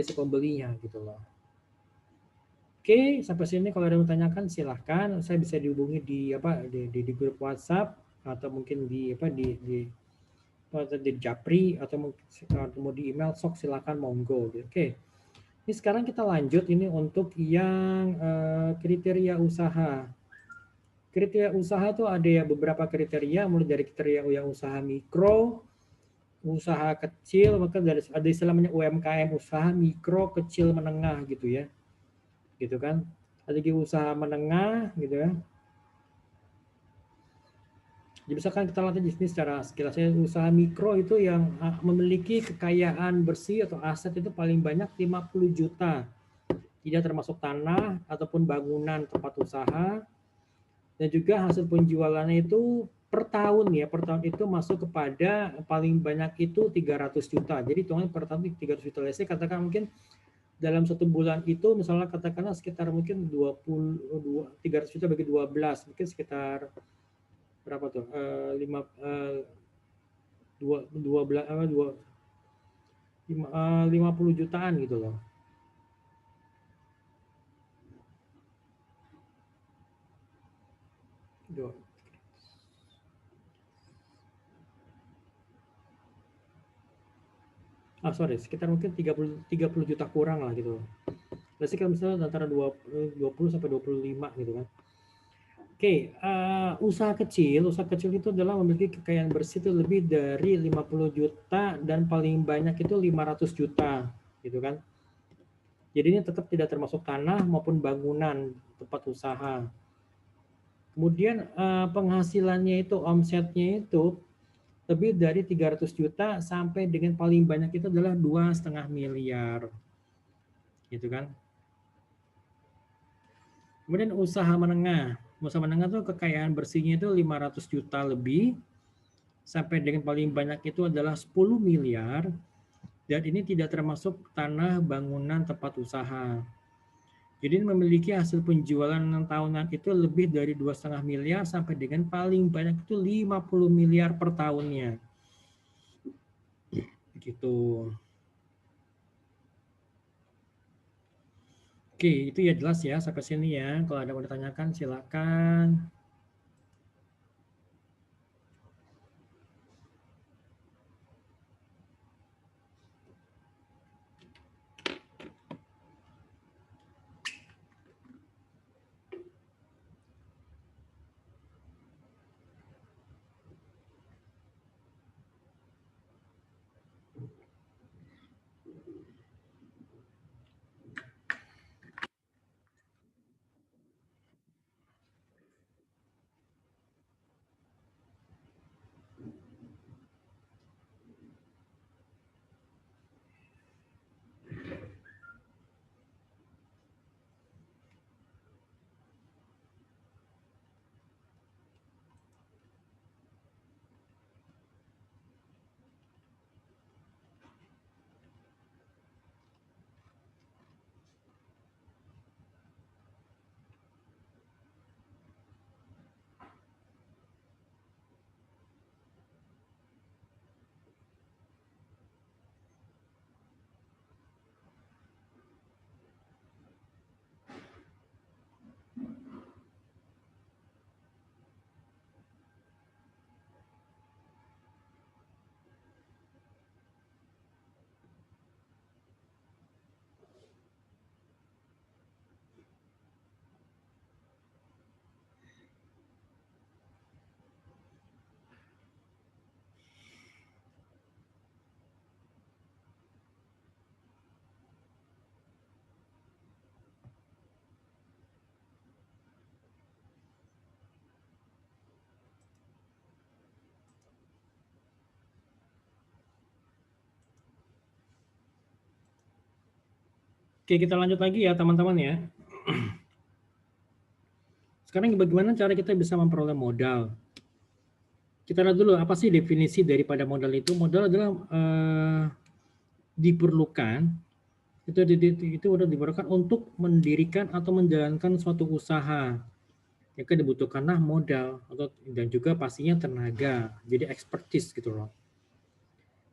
si pembelinya gitu loh. Oke, sampai sini kalau ada yang tanyakan silahkan, saya bisa dihubungi di grup WhatsApp atau mungkin di Japri atau mau di email sok silakan monggo. Oke. Ini sekarang kita lanjut ini untuk yang kriteria usaha. Kriteria usaha tuh ada ya beberapa kriteria mulai dari kriteria usaha mikro, usaha kecil, maka ada istilahnya UMKM, usaha mikro, kecil, menengah gitu ya. Gitu kan. Ada lagi usaha menengah gitu ya. Jadi misalkan kita lihat di sini secara sekilasnya usaha mikro itu yang memiliki kekayaan bersih atau aset itu paling banyak 50 juta. Tidak termasuk tanah ataupun bangunan tempat usaha. Dan juga hasil penjualannya itu per tahun itu masuk kepada paling banyak itu 300 juta. Jadi hitungannya per tahun 300 juta. Saya katakan mungkin dalam satu bulan itu misalnya katakanlah sekitar mungkin 300 juta bagi 12 mungkin sekitar berapa tuh 50 jutaan gitu loh. sorry, sekitar mungkin 30 juta kurang lah gitu. Berarti kalau misalnya antara 20 sampai 25 gitu kan. Oke, usaha kecil itu adalah memiliki kekayaan bersih itu lebih dari 50 juta dan paling banyak itu 500 juta gitu kan. Jadi ini tetap tidak termasuk tanah maupun bangunan tempat usaha. Kemudian penghasilannya itu, omsetnya itu lebih dari 300 juta sampai dengan paling banyak itu adalah 2,5 miliar. Gitu kan. Kemudian usaha menengah. Usaha menengah itu kekayaan bersihnya itu 500 juta lebih sampai dengan paling banyak itu adalah 10 miliar dan ini tidak termasuk tanah, bangunan, tempat usaha. Jadi memiliki hasil penjualan 6 tahunan itu lebih dari 2,5 miliar sampai dengan paling banyak itu 50 miliar per tahunnya. Gitu. Oke, itu ya jelas ya sampai sini ya. Kalau ada yang mau ditanyakan silakan. Oke, kita lanjut lagi ya teman-teman ya. Sekarang bagaimana cara kita bisa memperoleh modal? Kita lihat dulu apa sih definisi daripada modal itu. Modal adalah diperlukan, itu udah diperlukan untuk mendirikan atau menjalankan suatu usaha. Ya kan dibutuhkanlah modal dan juga pastinya tenaga, jadi expertise gitu loh.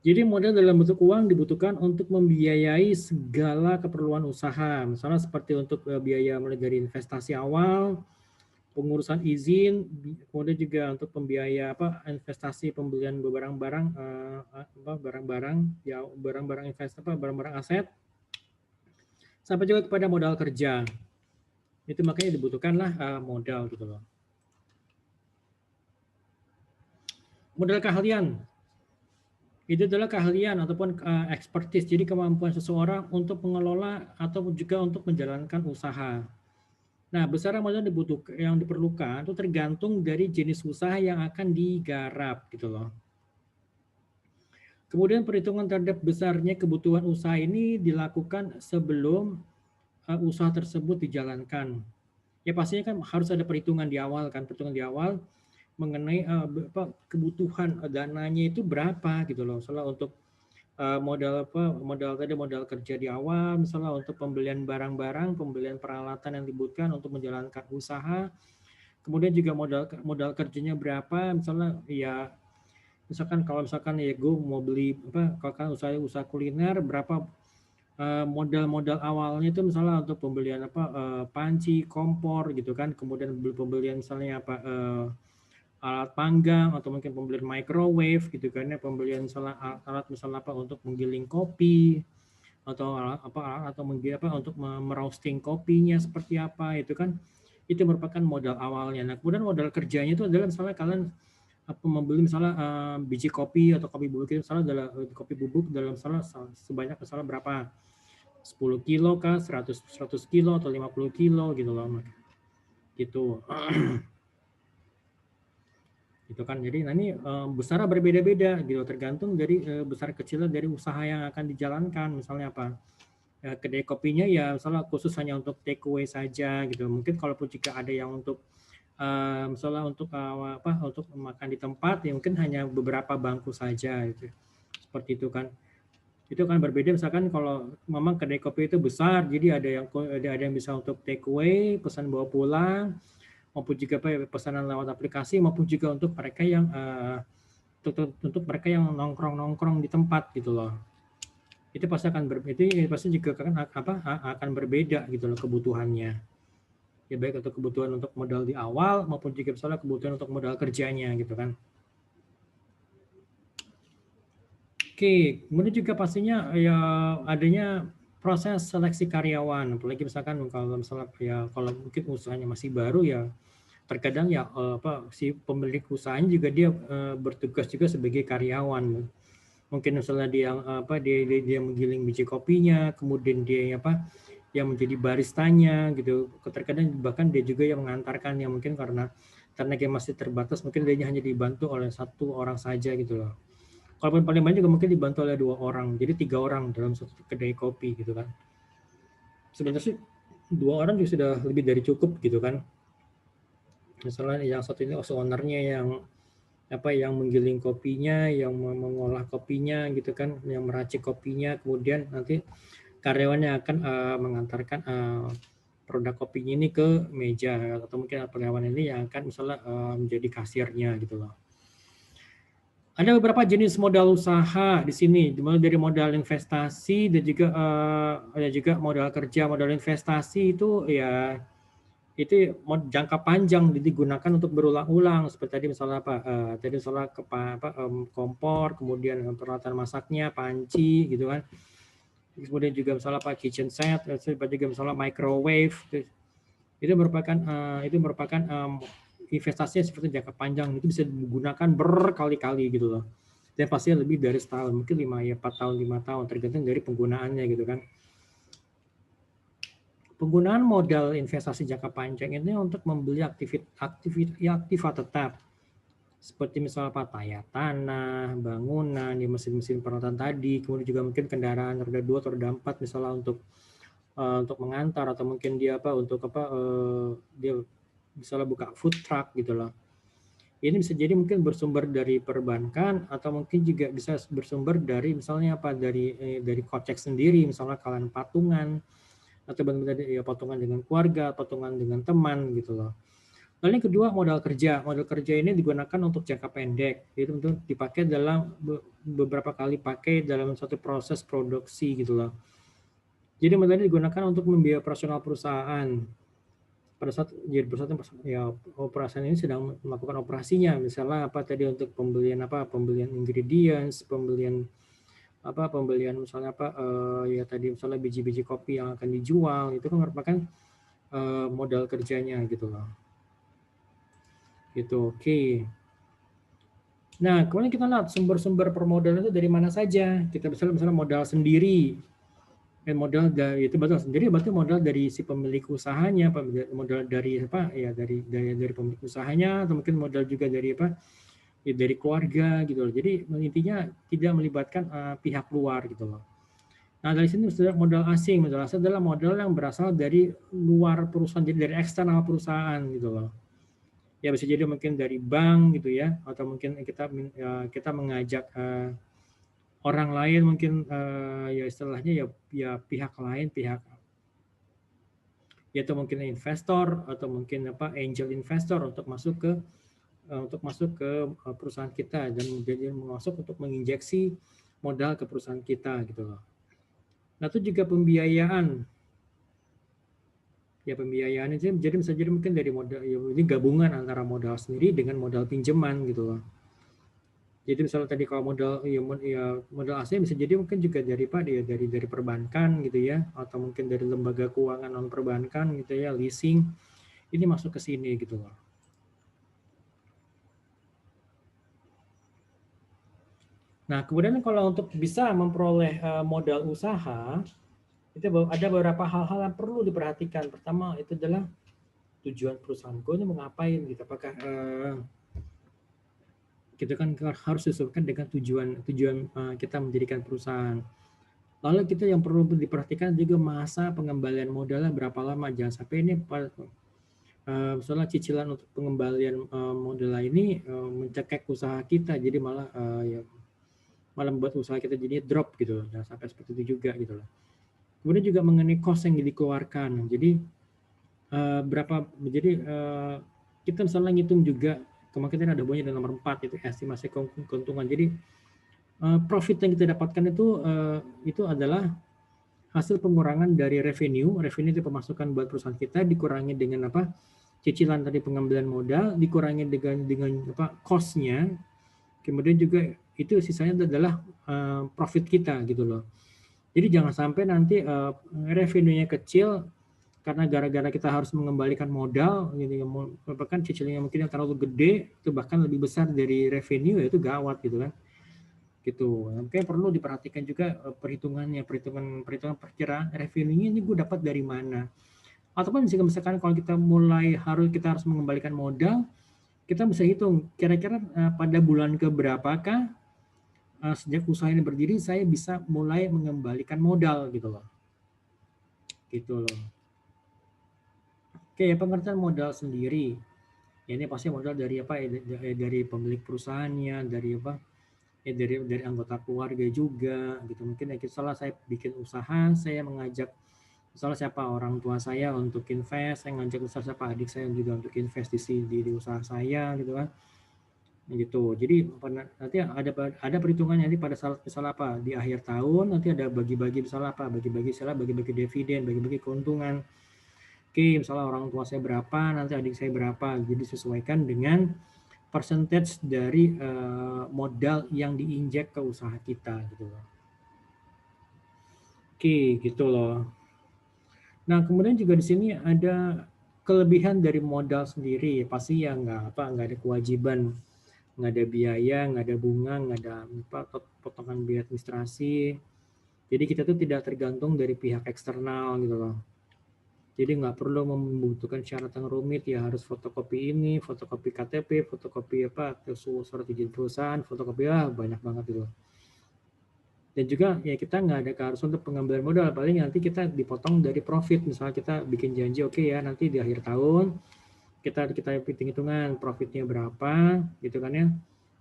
Jadi modal dalam bentuk uang dibutuhkan untuk membiayai segala keperluan usaha, misalnya seperti untuk biaya mulai dari investasi awal, pengurusan izin, kemudian juga untuk pembiaya investasi pembelian barang-barang barang-barang aset, sampai juga kepada modal kerja. Itu makanya dibutuhkanlah modal gitu loh. Modal keahlian itu adalah keahlian ataupun expertise, jadi kemampuan seseorang untuk mengelola atau juga untuk menjalankan usaha. Nah, besaran modal yang diperlukan itu tergantung dari jenis usaha yang akan digarap gitu loh. Kemudian perhitungan terhadap besarnya kebutuhan usaha ini dilakukan sebelum usaha tersebut dijalankan. Ya pastinya kan harus ada perhitungan di awal kan, mengenai kebutuhan dananya itu berapa gitu loh. Misalnya untuk modal kerja di awal, misalnya untuk pembelian barang-barang, pembelian peralatan yang dibutuhkan untuk menjalankan usaha. Kemudian juga modal kerjanya berapa, misalnya ya misalkan kalau misalkan ya gue mau beli kalau kan usaha kuliner berapa modal awalnya itu misalnya untuk pembelian panci, kompor gitu kan, kemudian pembelian misalnya alat panggang atau mungkin pembelian microwave gitu kan ya, pembelian misalnya alat misalnya untuk menggiling kopi atau atau mungkin untuk meroasting kopinya seperti apa itu kan, itu merupakan modal awalnya. Nah kemudian modal kerjanya itu adalah misalnya kalian membeli misalnya biji kopi atau kopi bubuk itu misalnya adalah kopi bubuk dalam misalnya sebanyak misalnya berapa 10 kilo kah, 100 kilo atau 50 kilo gitu loh gitu. Gitu kan. Jadi nah ini besarnya berbeda-beda gitu, tergantung dari besar kecilnya dari usaha yang akan dijalankan. Misalnya kedai kopinya ya misalnya khusus hanya untuk take away saja gitu. Mungkin kalaupun jika ada yang untuk misalnya untuk makan di tempat ya mungkin hanya beberapa bangku saja gitu. Seperti itu kan. Itu kan berbeda misalkan kalau memang kedai kopi itu besar, jadi ada yang bisa untuk take away, pesan bawa pulang, maupun juga pesanan lewat aplikasi, maupun juga untuk mereka yang nongkrong di tempat gitu loh. Itu pasti akan pasti juga akan berbeda gitu loh kebutuhannya. Ya baik untuk kebutuhan untuk modal di awal maupun juga misalnya kebutuhan untuk modal kerjanya gitu kan. Oke, kemudian juga pastinya ya adanya proses seleksi karyawan, apalagi misalkan kalau misalnya ya kalau mungkin usahanya masih baru ya terkadang ya si pemilik usahanya juga dia bertugas juga sebagai karyawan. Mungkin misalnya dia menggiling biji kopinya, kemudian dia yang menjadi baristanya gitu. Terkadang bahkan dia juga yang mengantarkan yang mungkin karena dia masih terbatas, mungkin dia hanya dibantu oleh satu orang saja gitu loh. Kalaupun paling banyak juga mungkin dibantu oleh 2 orang, jadi 3 orang dalam satu kedai kopi gitu kan. Sebenarnya sih 2 orang juga sudah lebih dari cukup gitu kan. Misalnya yang satu ini ownernya yang menggiling kopinya, yang mengolah kopinya gitu kan, yang meracik kopinya, kemudian nanti karyawannya akan mengantarkan produk kopinya ini ke meja, atau mungkin karyawan ini yang akan misalnya menjadi kasirnya gitu loh. Ada beberapa jenis modal usaha di sini, dimulai dari modal investasi dan juga ada juga modal kerja. Modal investasi itu ya itu jangka panjang digunakan untuk berulang-ulang seperti tadi misalnya tadi misalnya kompor, kemudian peralatan masaknya, panci gitu kan. Kemudian juga misalnya kitchen set, juga misalnya microwave. Itu merupakan investasinya seperti jangka panjang, itu bisa digunakan berkali-kali gitu loh. Dan pastinya lebih dari setahun, mungkin 4 tahun, 5 tahun, tergantung dari penggunaannya gitu kan. Penggunaan modal investasi jangka panjang ini untuk membeli aktiva tetap, seperti misalnya tanah, bangunan, ya mesin-mesin peralatan tadi, kemudian juga mungkin kendaraan roda 2 atau roda 4 misalnya untuk mengantar, atau mungkin dia dia misalnya buka food truck gitu loh. Ini bisa jadi mungkin bersumber dari perbankan atau mungkin juga bisa bersumber dari misalnya dari kocek sendiri, misalnya kalian patungan atau benar-benar ya patungan dengan keluarga, patungan dengan teman gitu loh. Lalu yang kedua modal kerja. Modal kerja ini digunakan untuk jangka pendek, itu untuk dipakai dalam beberapa kali pakai dalam satu proses produksi gitu loh. Jadi modal ini digunakan untuk membiayai operasional perusahaan. Pada saat jadi perusahaan ya perusahaan ini sedang melakukan operasinya, misalnya untuk pembelian ingredients, pembelian misalnya ya tadi misalnya biji-biji kopi yang akan dijual, itu kan merupakan modal kerjanya gitu loh. Gitu, oke. Nah, kemudian kita lihat sumber-sumber permodalan itu dari mana saja. Kita bisa misalnya modal sendiri. Modal dari itu betul sendiri berarti modal dari si pemilik usahanya, modal dari dari pemilik usahanya, atau mungkin modal juga dari dari keluarga gitu loh. Jadi intinya tidak melibatkan pihak luar gitu loh. Nah dari sini modal asing adalah modal yang berasal dari luar perusahaan, jadi dari eksternal perusahaan gitu loh. Ya bisa jadi mungkin dari bank gitu ya, atau mungkin kita mengajak orang lain mungkin ya istilahnya ya pihak lain, yaitu mungkin investor atau mungkin angel investor untuk masuk ke perusahaan kita dan jadi masuk untuk menginjeksi modal ke perusahaan kita gitu loh. Nah, itu juga pembiayaan. Ya, pembiayaan itu jadi bisa jadi mungkin dari modal, ya, ini gabungan antara modal sendiri dengan modal pinjaman gitu loh. Jadi misalnya tadi kalau modal ya modal asing bisa jadi mungkin juga dari Pak ya dari perbankan gitu ya, atau mungkin dari lembaga keuangan non perbankan gitu ya, leasing. Ini masuk ke sini gitu loh. Nah, kemudian kalau untuk bisa memperoleh modal usaha, itu ada beberapa hal-hal yang perlu diperhatikan. Pertama itu adalah tujuan perusahaanku ini mau ngapain gitu. Apakah kita kan harus sesuaikan dengan tujuan kita mendirikan perusahaan. Lalu kita yang perlu diperhatikan juga masa pengembalian modalnya berapa lama. Jangan sampai ini misalnya cicilan untuk pengembalian modal ini mencekik usaha kita, jadi malah malah membuat usaha kita jadi drop gitu. Jangan sampai seperti itu juga gitu loh. Kemudian juga mengenai cost yang dikeluarkan. Jadi berapa, jadi kita misalnya ngitung juga, kemarin kita ada bunyi dalam nomor 4 itu estimasi keuntungan. Jadi profit yang kita dapatkan itu adalah hasil pengurangan dari revenue itu pemasukan buat perusahaan kita, dikurangi dengan apa, cicilan tadi pengambilan modal, dikurangi dengan apa, cost-nya, kemudian juga itu sisanya adalah profit kita gitu loh. Jadi jangan sampai nanti revenue-nya kecil karena gara-gara kita harus mengembalikan modal, gitu, bahkan cicilannya mungkin yang terlalu gede, itu bahkan lebih besar dari revenue, ya itu gawat gitu kan. Gitu. Mungkin perlu diperhatikan juga perhitungan perkiraan revenue-nya ini gue dapat dari mana. Ataupun misalkan kalau kita kita harus mengembalikan modal, kita bisa hitung kira-kira pada bulan keberapakah sejak usaha ini berdiri saya bisa mulai mengembalikan modal gitu loh. Gitu loh. Oke, pengertian modal sendiri. Ya, ini pasti modal dari apa? Dari pemilik perusahaannya, dari apa? Ya dari anggota keluarga juga gitu. Mungkin ya salah saya bikin usaha, saya mengajak misalnya siapa orang tua saya untuk invest, saya ngajak misalnya siapa adik saya juga untuk invest di usaha saya gitu kan. Gitu. Jadi nanti ada perhitungannya nanti pada saat misalnya apa di akhir tahun nanti ada bagi-bagi misalnya apa bagi-bagi dividen, bagi-bagi keuntungan. Oke, misalnya orang tua saya berapa, nanti adik saya berapa. Jadi sesuaikan dengan percentage dari modal yang diinjek ke usaha kita gitu loh. Oke, gitu loh. Nah, kemudian juga di sini ada kelebihan dari modal sendiri. Pasti ya nggak ada kewajiban, nggak ada biaya, nggak ada bunga, nggak ada potongan biaya administrasi. Jadi kita tuh tidak tergantung dari pihak eksternal gitu loh. Jadi nggak perlu membutuhkan syarat yang rumit, ya harus fotokopi ini, fotokopi KTP, fotokopi apa, surat izin perusahaan, fotokopi banyak banget gitu. Dan juga ya kita nggak ada keharusan untuk pengambilan modal, paling nanti kita dipotong dari profit. Misalnya kita bikin janji, oke ya nanti di akhir tahun kita hitung-hitungan profitnya berapa gitu kan ya,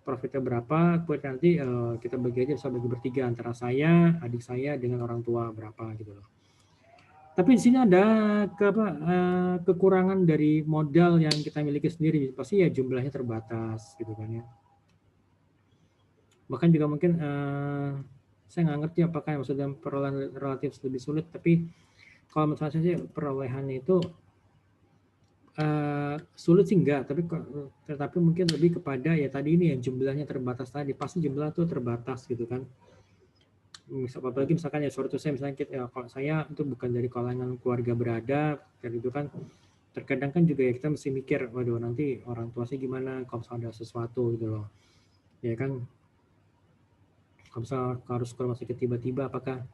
profitnya berapa, kemudian nanti kita bagi aja, bisa bagi bertiga antara saya, adik saya dengan orang tua berapa gitu loh. Tapi di sini ada kekurangan dari modal yang kita miliki sendiri, pasti ya jumlahnya terbatas gitu kan ya. Bahkan juga mungkin saya nggak ngerti apakah maksudnya perolehan relatif lebih sulit, tapi kalau menurut saya sih perolehannya itu sulit sih enggak, tetapi mungkin lebih kepada ya tadi ini yang jumlahnya terbatas tadi, pasti jumlah itu terbatas gitu kan. Apalagi misalkan ya suatu saya misalnya kalau saya itu bukan dari kalangan keluarga beradab kayak gitu kan, terkadang kan juga ya kita mesti mikir, waduh nanti orang tua saya gimana kalau ada sesuatu gitu loh ya kan. Kalau misalnya harus ke rumah sakit tiba-tiba, apakah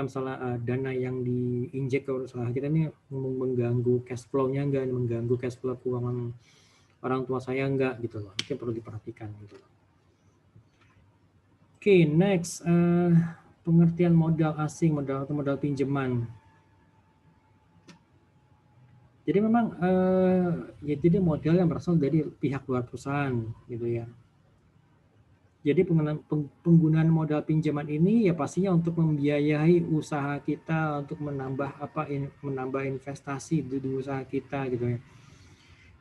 misalnya dana yang diinjek ke usaha kita ini mengganggu cash flow-nya enggak, mengganggu cash flow keuangan orang tua saya enggak gitu loh. Itu perlu diperhatikan gitu loh. Oke, next pengertian modal asing, modal pinjaman. Jadi memang ya jadi modal yang berasal dari pihak luar perusahaan gitu ya. Jadi penggunaan modal pinjaman ini ya pastinya untuk membiayai usaha kita, untuk menambah investasi di usaha kita gitu ya.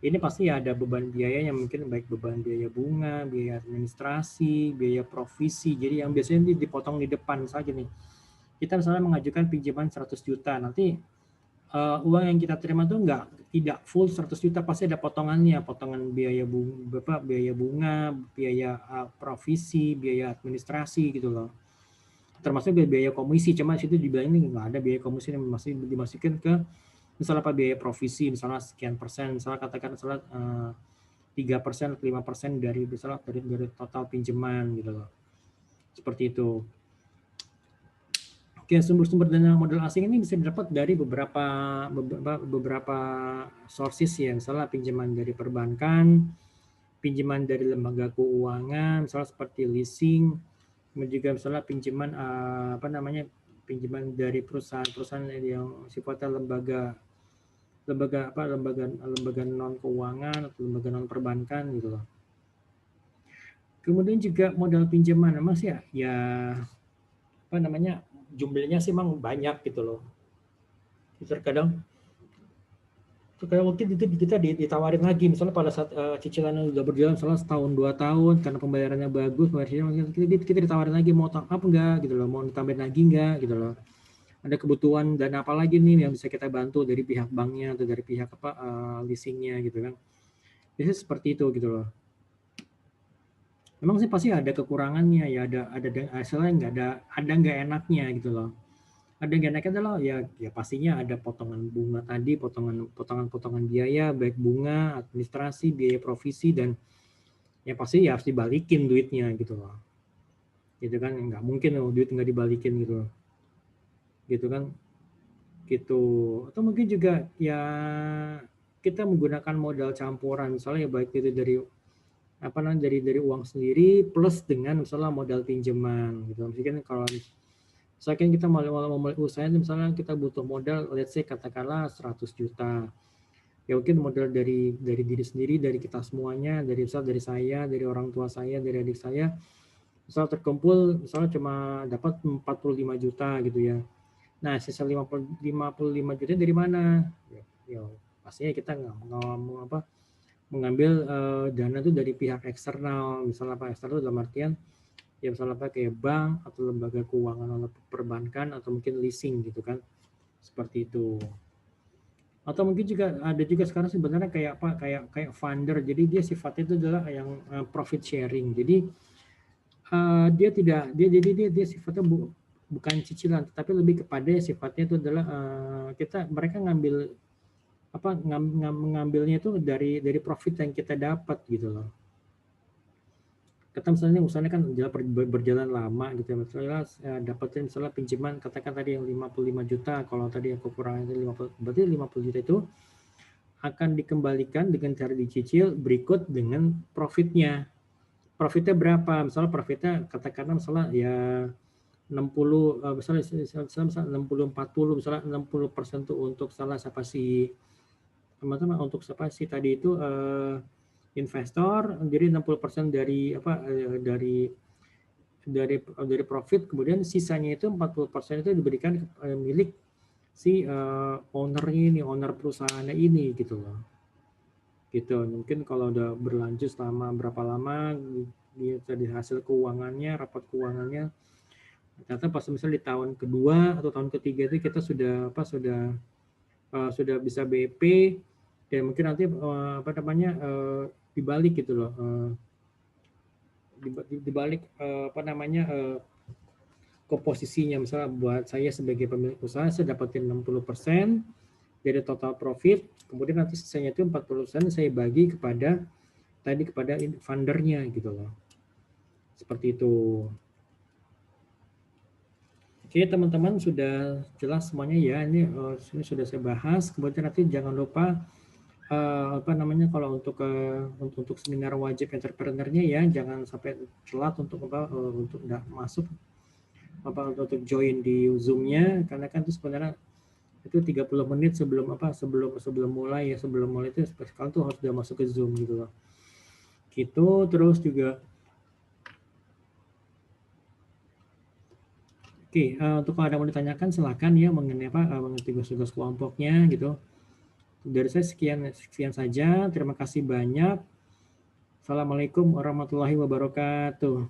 Ini pasti ya ada beban biayanya, mungkin baik beban biaya bunga, biaya administrasi, biaya provisi. Jadi yang biasanya dipotong di depan saja nih. kita misalnya mengajukan pinjaman 100 juta, nanti uang yang kita terima tuh tidak full 100 juta, pasti ada potongannya, potongan biaya bunga, biaya provisi, biaya administrasi gitu loh. Termasuk biaya komisi, cuma situ dibilang ini nggak ada biaya komisi yang masih dimasukkan ke misalnya apa biaya provisi, misalnya sekian persen, misalnya katakan misalnya 3%, 5% dari misalnya dari total pinjaman gitu loh. Seperti itu. Oke, sumber-sumber dana modal asing ini bisa didapat dari beberapa sources ya, misalnya pinjaman dari perbankan, pinjaman dari lembaga keuangan, misalnya seperti leasing, kemudian juga misalnya pinjaman pinjaman dari perusahaan-perusahaan yang sifatnya lembaga non keuangan atau lembaga non perbankan gitu loh. Kemudian juga modal pinjaman, Mas ya jumlahnya sih memang banyak gitu loh. Terkadang mungkin itu kita ditawarin lagi, misalnya pada saat cicilan udah berjalan misalnya setahun 2 tahun karena pembayarannya bagus, kita ditawarin lagi mau top up enggak gitu loh, mau ditambahin lagi enggak gitu loh. Ada kebutuhan dana apa lagi nih yang bisa kita bantu dari pihak banknya atau dari pihak leasingnya gitu kan. Biasanya seperti itu gitu loh. Memang sih pasti ada kekurangannya ya, ada hasilnya nggak enaknya gitu loh. Ada yang enaknya adalah ya pastinya ada potongan bunga tadi, potongan biaya baik bunga, administrasi, biaya provisi, dan ya pasti ya harus dibalikin duitnya gitu loh. Gitu kan, nggak mungkin loh duit nggak dibalikin gitu loh. Gitu kan, gitu. Atau mungkin juga ya kita menggunakan modal campuran, misalnya ya baik itu dari dari uang sendiri plus dengan misalnya modal pinjaman gitu. Misalkan kalau misalkan kita mau mulai usaha, misalnya kita butuh modal, let's say katakanlah 100 juta. Ya mungkin modal dari diri sendiri, dari kita semuanya, dari saya, dari orang tua saya, dari adik saya, misal terkumpul misalnya cuma dapat 45 juta gitu ya. Nah, sisa 55 juta dari mana? Ya pastinya kita mengambil dana itu dari pihak eksternal, misalnya eksternal dalam artian ya misalnya kayak bank atau lembaga keuangan atau perbankan atau mungkin leasing gitu kan, seperti itu. Atau mungkin juga ada juga sekarang sebenarnya kayak funder, jadi dia sifatnya itu adalah yang profit sharing, jadi dia sifatnya bukan cicilan, tapi lebih kepada sifatnya itu adalah mereka mengambilnya itu dari profit yang kita dapat gitu loh. Kita misalnya usahanya kan berjalan lama gitu ya, misalnya dapatin misalnya pinjaman katakan tadi yang 55 juta, kalau tadi yang kekurangan itu 50, berarti 50 juta itu akan dikembalikan dengan cara dicicil berikut dengan profitnya. Profitnya berapa? Misalnya profitnya katakanlah misalnya ya 60, misalnya 60 40, misalnya 60% tuh untuk salah siapa sih teman-teman, untuk siapa sih tadi itu investor, jadi 60% dari dari profit, kemudian sisanya itu 40% itu diberikan milik si owner perusahaannya ini gitu loh. Gitu. Mungkin kalau udah berlanjut selama berapa lama dia tadi hasil keuangannya, rapat keuangannya, ternyata pas misalnya di tahun kedua atau tahun ketiga itu kita sudah bisa BP, dan mungkin nanti dibalik gitu loh, dibalik komposisinya, misalnya buat saya sebagai pemilik usaha saya dapatin 60% dari total profit, kemudian nanti sisanya itu 40% saya bagi kepada fundernya gitu loh, seperti itu. Oke teman-teman, sudah jelas semuanya ya, ini sudah saya bahas. Kemudian nanti jangan lupa kalau untuk seminar wajib entrepreneurnya ya, jangan sampai telat untuk nggak masuk untuk join di Zoom-nya, karena kan itu sebenarnya itu 30 menit sebelum mulai itu sekarang tuh harus udah masuk ke Zoom gitu loh. Gitu. Terus juga oke, untuk kalau ada mau ditanyakan silakan ya mengenai mengenai tugas-tugas kelompoknya gitu. Dari saya sekian saja. Terima kasih banyak. Assalamualaikum warahmatullahi wabarakatuh.